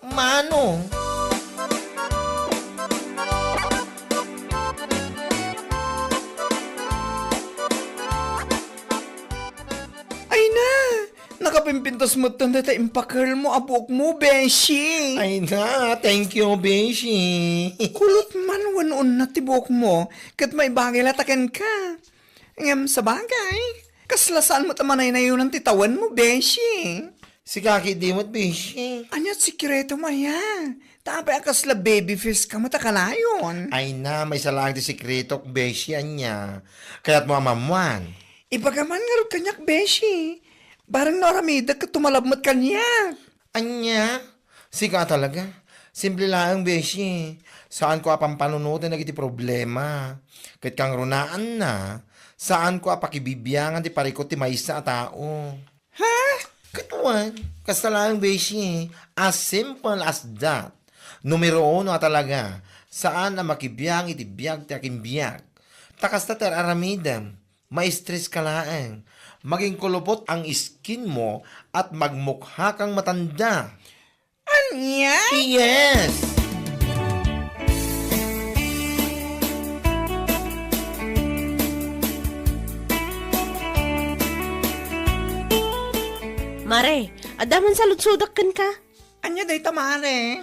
Manong? Ay na, nakapimpintas mo tanda ta impakal mo abok mo, Beshi. Ay na, thank you, Beshi. Kulot man wanon na tibok mo, kat may bagay latakan ka. Ngam sa bagay, kaslasaan mo tamanay na yun ang titawan mo, Beshi. Si Kaki Dimot, Beshi. Anyat sikreto maya. Tapay akasla baby face ka mo takalayon. Ay na, may salang di sikreto, Beshi, anya. Kaya't mo amamuan. Ibagaman nga rin kanyak, Beshi. Barang naramida ka tumalabmat kanyak. Anya, sika talaga. Simple lang, Beshi. Saan ko apang panunutin na iti problema? Kahit kang runaan na, saan ko apakibibiyangan ti parikot ti maysa a tao? Ha? Katuan, kasta lang, Beshi. As simple as that. Numero 1 talaga. Saan na makibiyang iti biyag ti aking biyag? Takasta ter aramidam. Ma-stress ka laang. Maging kulubot ang skin mo at magmukha kang matanda. Anya? Yes! Mare, adaman sa lutsudakan ka. Anya day tamare?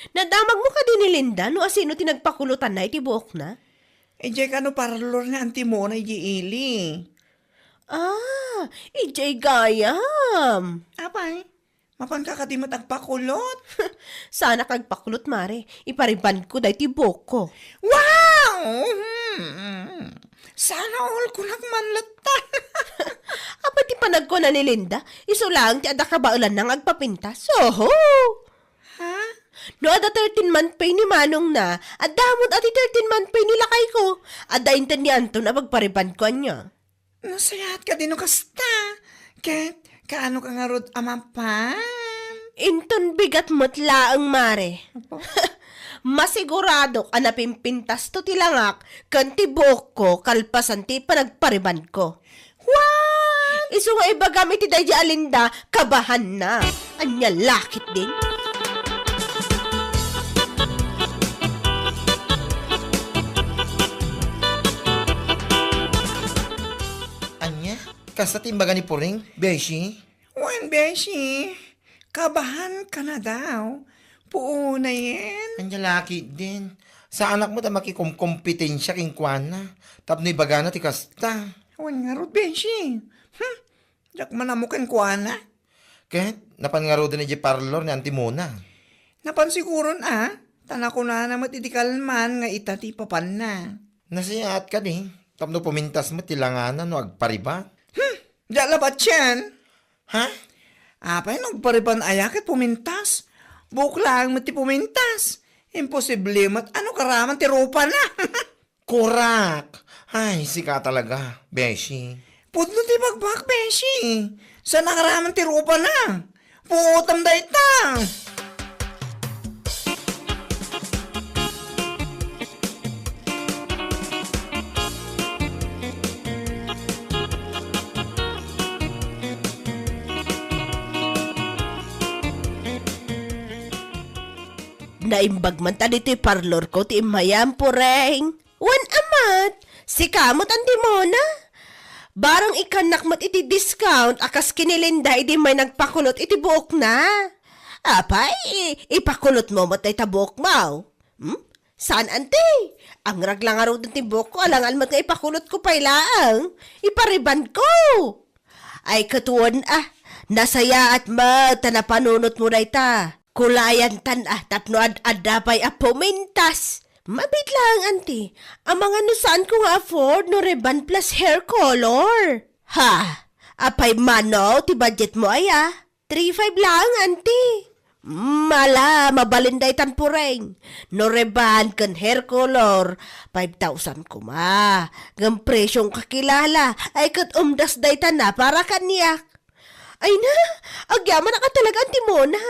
Nadamag mo ka din ni Linda no asino tinagpakulutan na iti buhok na? Ejay ka no parlor na anti mo na ili. Ah, ijay gayam. Apay, mapan ka kadi matagpakulot. Sana kagpakulot, Mare. Ipariban ko dahi ti buhok ko. Wow! Sana all ko nagmanlatan. Apa ti panag ko na ni Linda, iso lang ti ada kabaulan nang agpapintas. Oho! Ha? No, ada 13-month pay ni Manong na, adamot ati 13-month pay ni lakay ko. Ada intan ni Anton na pagpariban ko niya. Nasayat ka din o kasta. Ket, kaano ka nga rod amapan? Inton bigat mo't laang, Mare. Masigurado ka na pimpintas to tilangak, kan ti buhok ko, kalpasan ti panagpariban ko. What? Iso nga iba gamit ti Daija Alinda, kabahan na. Anya lakit din. Anya, kasta timbaga ni Puring, Beshi. Wan, Beshi. Kabahan ka na daw. Puo na yan. Anya laki din. Sa anak mo ta makikumpetensya king kwana. Tapno ibaga na ti kasta. Wan nga rod, Beshi. Jak manamukan ko na. Kahit napangaro din ni parlor ni Antimona. Napansiguron Tana ko na namat itikalman nga itati papan na. Nasiyaat ka di. Tapno pumintas mo tilanganan no agpariba. Dala ba yan? Ha? Apay, nagpariban ayakit pumintas. Buklang mati pumintas. Imposible mat ano karaman ti ropa na. Korak! Ay, sika talaga, Beshi. Pudno ti bagbak, Beshi. Sa nakaraman ti rupa na. Puutam da ita. Naimbag man ta dito parlor ko ti imayam pureng. Wan amat, si kamot ang timona. Barang ikanak mat iti discount, akas kinilinda iti may nagpakulot iti buok na. Apay, ipakulot mo mat iti buok mo. Saan ante? Ang raglang araw ti buok ko, alang almat nga ipakulot ko pailaang. Ipariban ko. Ay katuon nasaya at mata na panunot mo na ita. Kulayan tan tapno ad-adapay pumintas. Mabit lang, auntie. Ang mga nusaan ko nga afford no ribbon plus hair color. Ha? Apay mano, ti budget mo ay 3,500 lang, auntie. Mala, mabalinday tan pureng. No ribbon kan hair color, 5,000 kuma. Ngam presyong kakilala, ay kat umdas day tan na para kaniyak. Ay na, agyaman na ka talaga ang timona.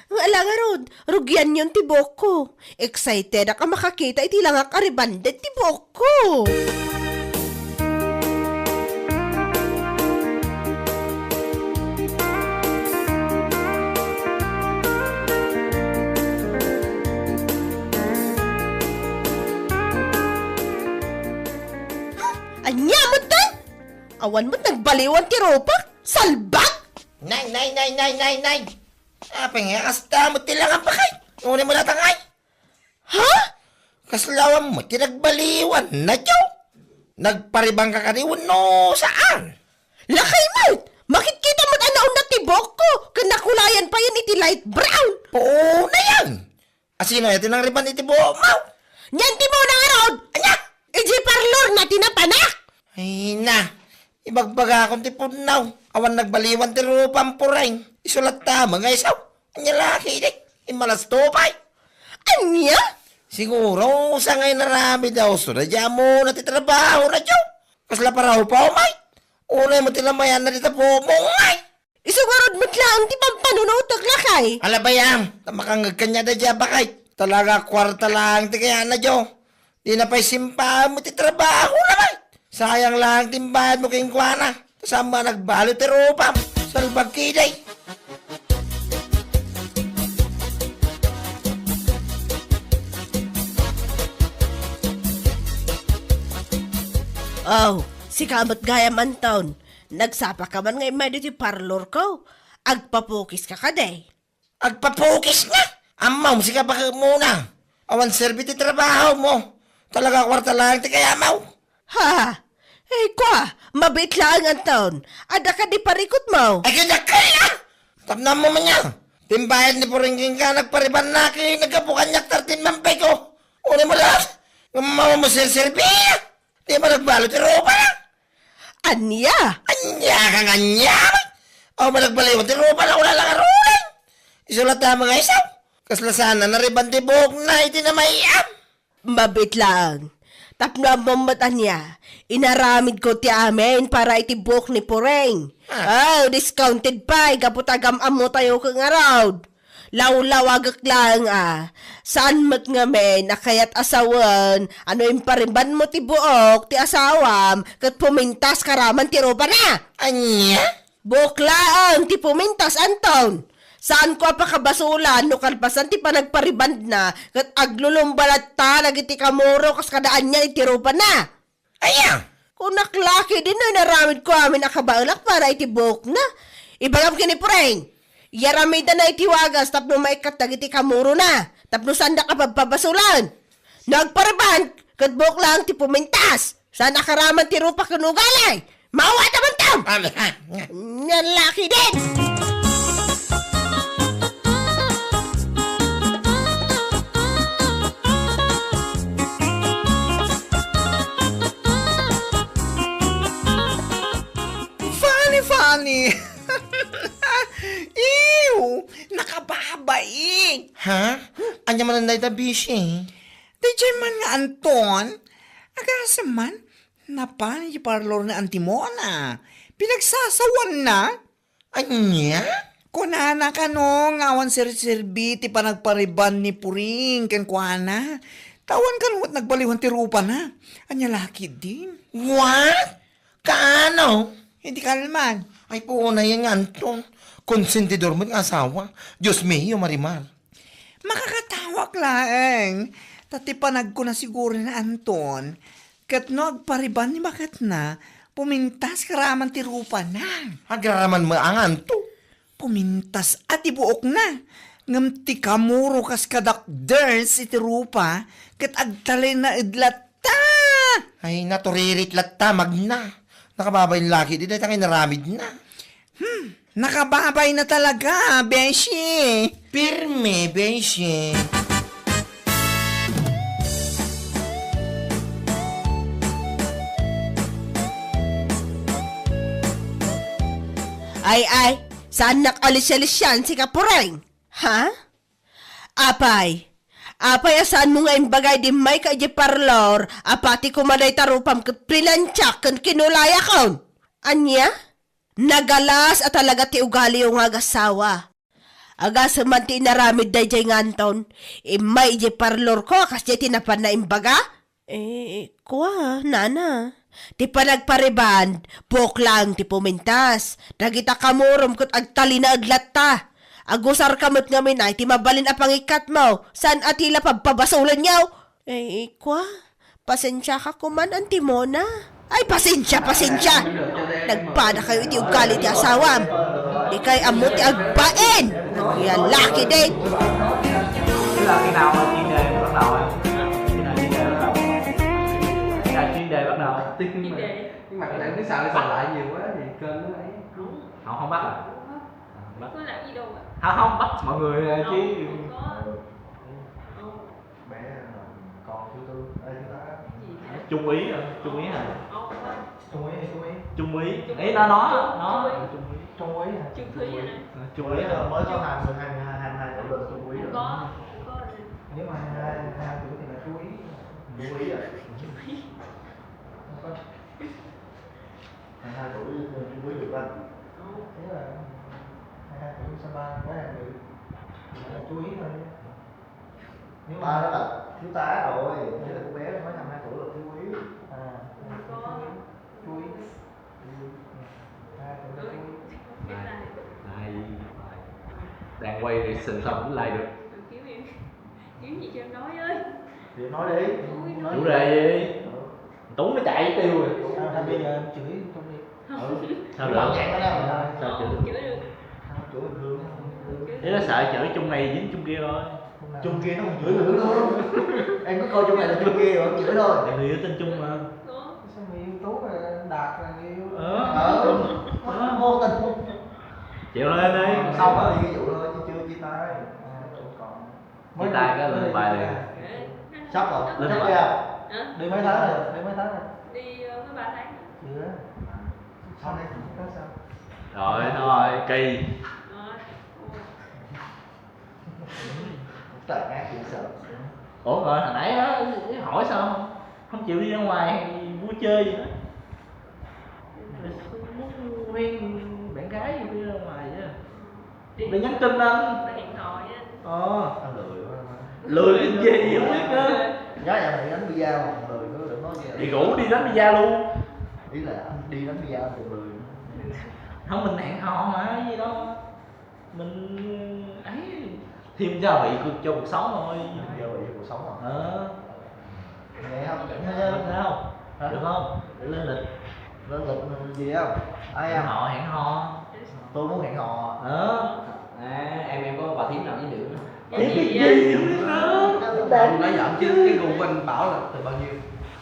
Ang alanga rod, rugyan yung tibok ko. Excited na ka makakita, iti lang ang karibandet tibok ko. Anya mo tan? Awan mo nagbaliwan ti ropak? Salbak! Nay! Apay nga, kasta mo tilangan pa kay. Unin mo natangay. Ha? Kaslawan mo, tinagbaliwan na Diyo. Nagparibang ka kaniwan no saan? Lakay mo! Makikita mo anaon na tibok ko! Kanakulayan pa yan iti light brown! Oo na yan. Asino yan, tinangriban iti buo, mau. Nyan ti mo na nga rod! Anya? Iji parlor na tinapanak! Ay na, ibagbaga akong tipunaw. Awan nagbaliwan ti rupang pureng. Isulat tama nga isaw. Anya laki dik, imalas tupay. Anya? Siguro, sa ngayon narami daw, sunadya mo na titrabaho na Diyo. Kasla paraw pa umay. Unay mo tilamayan na dita po mungay. Isugarod mo't lang ti pampanunaw taglakay. Alabayang, tamakangag kanya da dya bakay. Talaga kwarta lang ti kaya na Diyo. Di na pa'y simpa mo ti trabaho naman. Sayang lang timbahan mo kayong kwana. Kasama nagbalo ti rupam. Salbag kiday. Oh, si kamot gayam anton. Nagsapa ka man ngay may dito parlor ko. Agpapukis ka kaday. Agpapukis na. Amaw, sika pa muna. Awan serbi ti trabaho mo. Talaga kwarta lang ti kaya mau. Ha? Eh kwa, mabit lang anton. Ada ka di parikot mo. Ay kaya kaya! Tapna mo man niya. Timbayan ni Puringking ka, nagpariban na kayo, nagkapukan niya 13 mampay ko. Uli mo lang. Mama mo serbi. Di mo nagbalo ti ropa na. Anya? Anya ka nga niya. O managbaliwan ti ropa na wala lang arulan. Isulat na mga isaw. Kasla sana nariban ti buhok na iti na mayam. Mabit lang. Tapno ang mata niya. Inaramid ko ti amin para itibok ni Pureng. Oh, discounted pa. Kaputagam amo tayo kang araw. Lawlawagak lang Saan mat nga men, nakayat asawan. Ano yung parimban mo ti buok, ti asawam. Kat pumintas karaman ti ropa na. Anya? Buklaan, ti pumintas, Anton. Saan ko apakabasulan, no kalpasan ti panagpariband na, kat aglulumbalat ta, nagiti kamuro, kas kadaan niya itirupa na. Aya? Kung naklaki din na naramid ko amin akabalak para itibok na. Ibagam kini Pureng, yaramid na itiwagas, tapno maikat nagiti kamuro na, tapno sanda ka pagpabasulan. Nagpariband, kat buk lang ti pumintas, saan nakaraman ti rupa kanugalay. Mawa naman tam! Yan laki din! Funny. Ew, nakababaing. Ha? Anya man ang busy. Di dyan man nga Anton. Agasa man, napan yung parlor na Antimona. Pinagsasawan na? Anya? Kunana ka no, ngawan sir-serbi, ti pa nagpariban ni Puring, ken kuana. Tawan ka no, at nagbaliwan ti rupa na. Anya laki din. What? Kaano? Hindi ka naman. Ay po na yan Anton. Konsentidor mo ng asawa. Diyos mío, Marimar. Makakatawak laeng. Tati panag ko na siguro na Anton. Kat no, agpariban ni bakit na, pumintas karaman ti rupa na. Agraraman mo ang Anto. Pumintas at ibuok na. Ngam ti kamuro kas kadakders iti rupa, kat agtalay na idlata. Ay, naturirit latta, magna. Nakababay yung laki, di dahil naramid na. Nakababay na talaga, Beshi. Pirme, Beshi. Ay, saan nakalis-alis yan si Kapureng? Ha? Apay, asaan mo ngayon bagay di may ka di parlor, apati kumanay tarupam kat prinantsak kan kinulaya kon. Anya? Nagalas at talaga ti ugali yung agasawa. Aga man ti naramid day jay nganton, imay di parlor ko kas di tinapan na imbaga? Kuha, nana. Ti panagpariban, buok lang ti pumintas. Dagita kamurom kat agtali na aglat ta. Agusar kamot ngamin ay ti mabalin a pangikat mo. San atila pagpabasulan niyaw? Kwa, pasensya ka kuman anti Mona. Ay, pasensya. Nagpada kayo iti ugali ti asawam. Di kay amot ti agbaen. Ang laki din. Là khi nào mà chuyên đề bắt đầu anh? Khi nào chuyên đề bắt đầu? Chuyên đề bắt đầu. Nhưng mà cái này sợ lại nhiều quá thì kênh nó ấy. Không bắt à? Bắt. Có làm gì đâu ạ? Không bắt mọi người chứ. Mẹ còn thứ tư, đây thứ tám. Trung úy hả? Trung úy hả? Trung úy. Trung úy. Ý nó. Trung úy hả? Trung úy hả? Mới có 22 tuổi được trung úy rồi. Có. Nếu mà 22 tuổi thì là chú ý. Chú ý rồi. 22 tuổi chú ý được anh. Thế là 22 tuổi sao ba có em được. Là chú ý thôi. Nếu ba đó là thiếu tá rồi, thế là cô bé mới 22 tuổi là chú ý. Chú ý. 22 tuổi là chú ý. Này. Đang quay thì sừng xong cũng like được. Kiếm gì cho em nói ơi. Thì nói đi. Chủ đề gì? Tuấn nó chạy tiêu rồi. Bây giờ em chửi trong đi. Sao được? Sao chửi? Chữa được. Chửi bình thường. Thế nó sợ chửi chung này dính chung kia thôi. Chung kia nó còn chửi nữa luôn. Em có coi chung này là chung kia rồi, chửi thôi. Tại người yêu tên chung mà. Có. Sao người yêu Tú là Đạt là người yêu. Vô tình. Chịu lên đi. Xong đó thì ví dụ thôi chứ chưa chia tay. Còn Chia tay cái lên bài liền. sắp rồi. Lên Sắp bài. chưa? Hả? Đi mấy tháng rồi? Đi mấy tháng rồi? Đi mới 3 tháng. Chưa. Sau này cũng có sao? Rồi thôi, kỳ. Rồi. Tệ ác dễ sợ. Ủa rồi hồi nãy á hỏi sao không chịu đi ra ngoài vui chơi gì đó. Muốn quen bạn gái gì đi ra ngoài chứ. Để nhắn tin anh. Hẹn hò với anh. Tao lười quá. Lười cái gì không biết nữa. Nhớ dạo này đánh bida mà còn lười nữa, đừng nói gì. Thì rủ đi đánh pizza luôn. Ý là anh đi đánh bida còn lười. Không mình hẹn hò mà cái gì đâu. Mình ấy thêm gia vị cho cuộc sống thôi. Giờ vậy cuộc sống rồi. Nghe không? Được không? Được không? Để lên lịch. Lên lịch gì không? Ai Hẹn em? hò, hẹn hò. Tôi muốn hẹn hò. Em có bà thím nào với nữ Cái gì không biết nữa. không nói giỡn chứ cái gu của anh bảo là từ bao nhiêu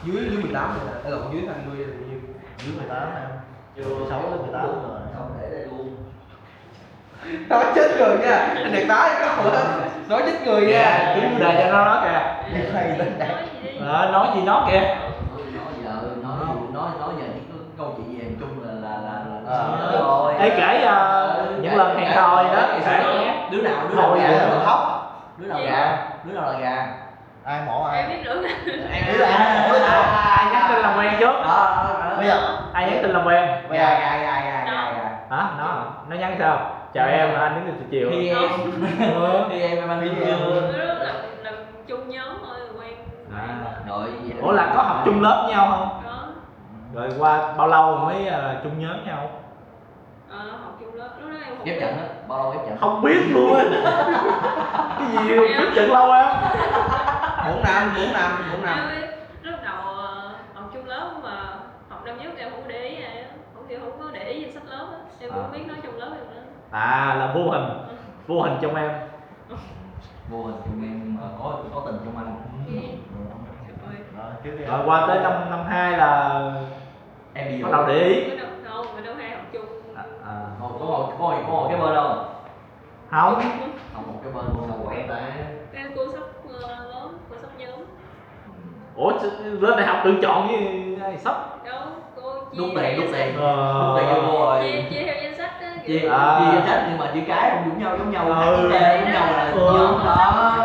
dưới 18 rồi nè, lộn dưới 20 là bao nhiêu? Dưới 18 em. 16 đến 18 rồi. Không thể đây luôn. Nói chết người nha. Anh đẹp nói nói chết người nha. Kiếm đề cho nó kìa. Đi này lên đạt. Nói gì đi. Nói gì nó kìa. Nói giờ nói giờ những cái câu chuyện về chung là Ờ. rồi. Ê kể những lần hẹn hò gì đó kể nghe. Đứa nào Thôi gà, vậy đứa mà nào khóc. đứa nào gà, đứa nào là gà. Ai mổ Em ai? biết được. Ý là ai mổ ai? Ai nhắn tin làm quen trước. Đó, Bây giờ Ai nhắn tin làm quen. bây giờ gà. Hả? Nó nhắn sao? Chào em, anh đến từ chiều. Thì em thì em ăn chưa? Làm chung nhóm thôi rồi quen. Rồi Ủa là có học chung lớp với nhau không? Đó. Rồi qua bao lâu mới chung nhóm nhau? Học chung lớp. Lúc đó em học ghép trận á, bao lâu ghép trận? Không biết luôn á. Cái gì biết chừng lâu em? 4 năm. Em ấy, lúc đầu học chung lớp mà học năm nhất em không có để ý này á, không có để ý danh sách lớp á, em cũng biết nói trong lớp em nữa. Là vô hình trong em. Vô hình chung em mà có tình trong anh. Trời ơi. Rồi qua tới năm 2 là Em đi bắt đầu để ý. Bữa đâu hay học chung. Có một cái bên đâu? Không. Không một cái bên luôn đâu quậy ta. Em cô sắp lớn, cô sắp nhóm. Ủa lên đại học tự chọn với ai sắp? Đâu, cô chia Đút tiền vô cô chia rồi. chia theo danh sách á. Chia danh sách nhưng mà chữ cái không giống nhau giống nhau là nhóm đó.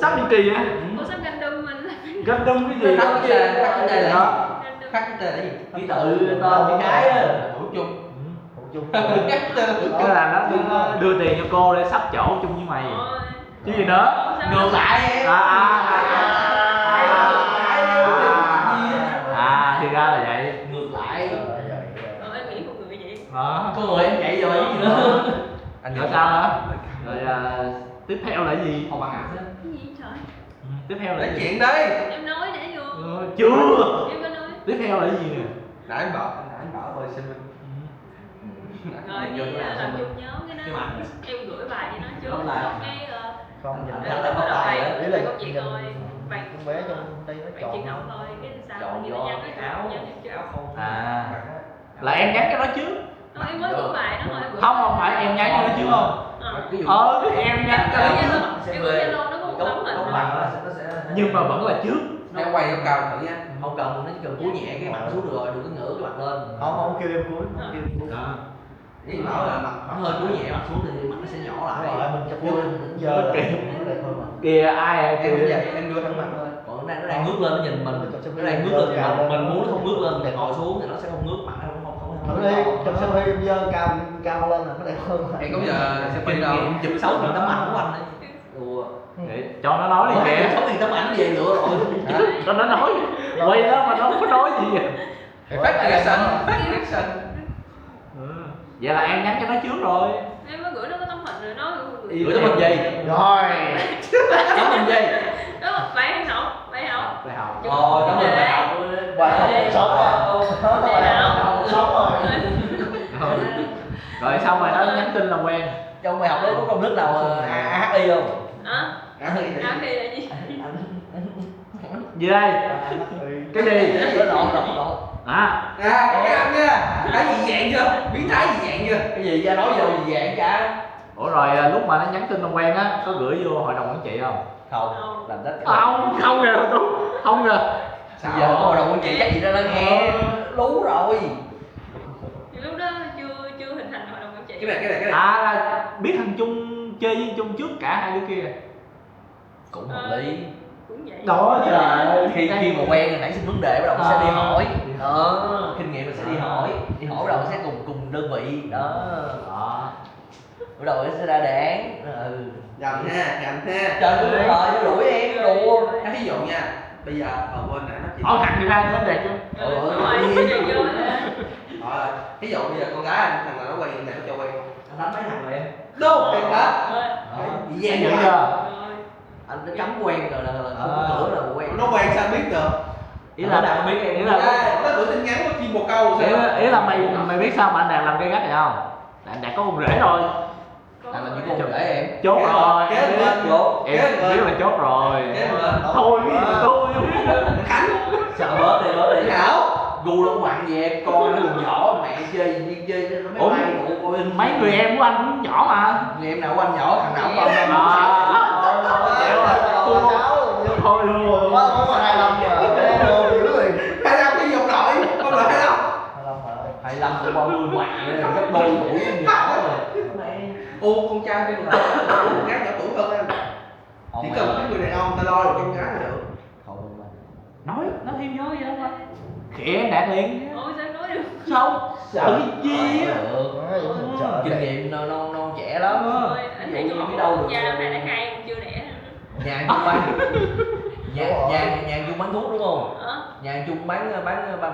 Sắp như kỳ á. Cô sắp Gundam mình. Gundam cái gì? Khắc cái đây là Đó. khắc cái tên là gì? Ký tự tên chữ cái á. Hữu chung. Cái là nó đưa tiền cho cô để sắp chỗ chung với mày. Chứ gì nữa? Ngược lại em. Thì ra là vậy. Ngược lại. Em nghĩ một người vậy. Có người em chạy rồi gì nữa. Anh nói sao nữa? Rồi tiếp theo là gì? Không bằng hẳn á. Cái gì trời? Tiếp theo là Nói gì? chuyện đấy. Em nói để vô. Chưa. Em có nói. Tiếp theo là gì nè? Nãy anh bảo rồi xin mình. Rồi đi làm chung nhóm cái đó. Em gửi bài cho nó trước. Cái Không bắt nhận đầu bài bài ý là công việc rồi. Bạn con bé trong đây nó bạn chọn chuyện động thôi cái sao Chọn người vô ta nhắn cái áo không. Là em nhắn cho nó trước. em mới gửi bài đó thôi. Không phải em nhắn cho nó trước không? Ví dụ Cái em nhắn cho nó trước. Em gửi Zalo nó cũng tấm hình. nó sẽ Nhưng mà vẫn là trước. nó quay góc cao thử nha. Không cần nó chỉ cần cúi nhẹ cái mặt xuống được rồi, đừng có ngửa cái mặt lên. không kêu em cuối, không kêu em cuối. Đó. Ý bảo là mặt nó hơi cúi nhẹ mặt xuống thì mặt nó sẽ nhỏ lại. Đúng rồi, mình chụp vô cũng giờ là nó đẹp hơn mà. Kìa ai Em cũng kìa. vậy, em đưa thẳng mặt thôi. Còn nó đang ngước lên nó nhìn mình, nó đang ngước lên mình muốn nó không ngước lên thì ngồi xuống thì nó sẽ không ngước mặt nó không Thử đi, trong sau khi em dơ cao lên là nó đẹp hơn mà. Em có giờ sẽ phải đâu chụp 6 thì tấm ảnh của anh đấy. Đùa. Để cho nó nói đi kìa. 6 thì tấm ảnh về nữa rồi. Cho nó nói. Quay đó mà nó không có nói gì vậy. Phát reaction. Vậy là em nhắn cho nó trước rồi. Em mới gửi nó có tấm hình rồi nó Gửi tấm hình gì? Rồi. Tấm hình gì? đó bài học Bài học. Tấm hình bài học. Bài học sống rồi. Sống rồi. Rồi xong rồi nó nhắn tin là quen. Trong bài học đó có công thức nào AHI không? hả? AHI AHI là gì? Gì đây? Cái gì? Lộn. Cái anh nha. Thái dị dạng chưa? Biến thái dị dạng chưa? Cái gì ra nói vô dị dạng cả. Ủa rồi lúc mà nó nhắn tin làm quen á, có gửi vô hội đồng quản trị không? Không, làm tất Không kìa tôi. Không kìa. Bây giờ có hội đồng quản trị chắc gì đó nó nghe lú rồi. Thì lúc đó chưa hình thành hội đồng quản trị. Cái này. Là biết thằng Trung chơi với Trung trước cả hai đứa kia. Cũng hợp lý. Cũng vậy. Đó trời ơi. Khi mà quen thì nảy sinh vấn đề bắt đầu sẽ đi hỏi. Kinh nghiệm mình sẽ đi hỏi bắt đầu sẽ cùng đơn vị đó. Bắt đầu sẽ ra đảng. Nhầm ha. Trời ơi, nó đuổi em đùa. Ví dụ nha, bây giờ quên nãy nó chỉ. Thằng thì ra nó đẹp chưa? Đúng rồi, chơi vô Ví dụ bây giờ con gái anh thằng nào nó quen này nó cho quen. Anh đánh mấy thằng rồi em? Đâu, thiệt hả? Dị Em dạng nhận chưa? chưa? Anh nó cấm quen rồi là không có cửa là quen. Nó quen sao biết được? Ý là nào biết em. Nó gửi tin nhắn có chim một câu sao? ý là mày biết sao mà anh Đạt làm cây gắt này không? Anh Đạt có con rể rồi. Anh làm những con rể em. Chốt rồi. Kế bên chốt. Em biết là chốt rồi. Kế bên. Thôi cái gì mà tôi không biết nữa. Khánh. Sợ bớt đi. Hảo. Gu nó quặn về em con nó còn nhỏ mẹ chơi nó máy bay đủ coi. Mấy người em của anh cũng nhỏ mà. Người em nào của anh nhỏ thằng nào cũng con em. Thôi luôn. Có 25 giờ. Dữ liền. 25 cái dòng đội. Con loại 25. 25 của con người quặn gấp đôi tuổi con nhỏ rồi. Con trai bây giờ con gái nhỏ tuổi hơn em. Chỉ cần cái người đàn ông ta lo được con gái là được. Nói thêm vô vậy đâu mà. Khịa Đạt liền. Ôi sao nói được. Sao? Sợ cái gì á? Được. Kinh nghiệm non trẻ lắm. Thôi, anh Ví thấy dụ như con biết đâu được. nhà năm nay đã 2 còn chưa đẻ. Nhà chung bán nhà chung bán thuốc đúng không? Hả? Nhà chung bán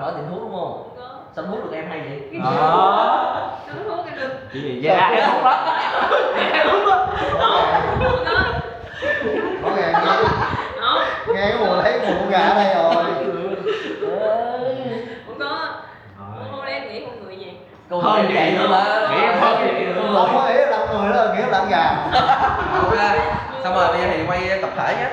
mở tiệm thuốc đúng không? Không có. Sao thuốc được em hay vậy? Cái gì? Đó. Nó thuốc cái được. Chị gì vậy? Dạ, em không đó. Em không đó. Không có. Có nghe Không. nghe cái mùi thấy mùi con gà ở đây rồi. Không có. Không em nghĩ con người gì? Cô Hơn em vậy vậy nữa nữa. mà. Nghĩ em hơn vậy nữa. Không có nghĩ là người đó là nghĩa là ăn gà. Xong rồi bây giờ thì quay tập thể nhé.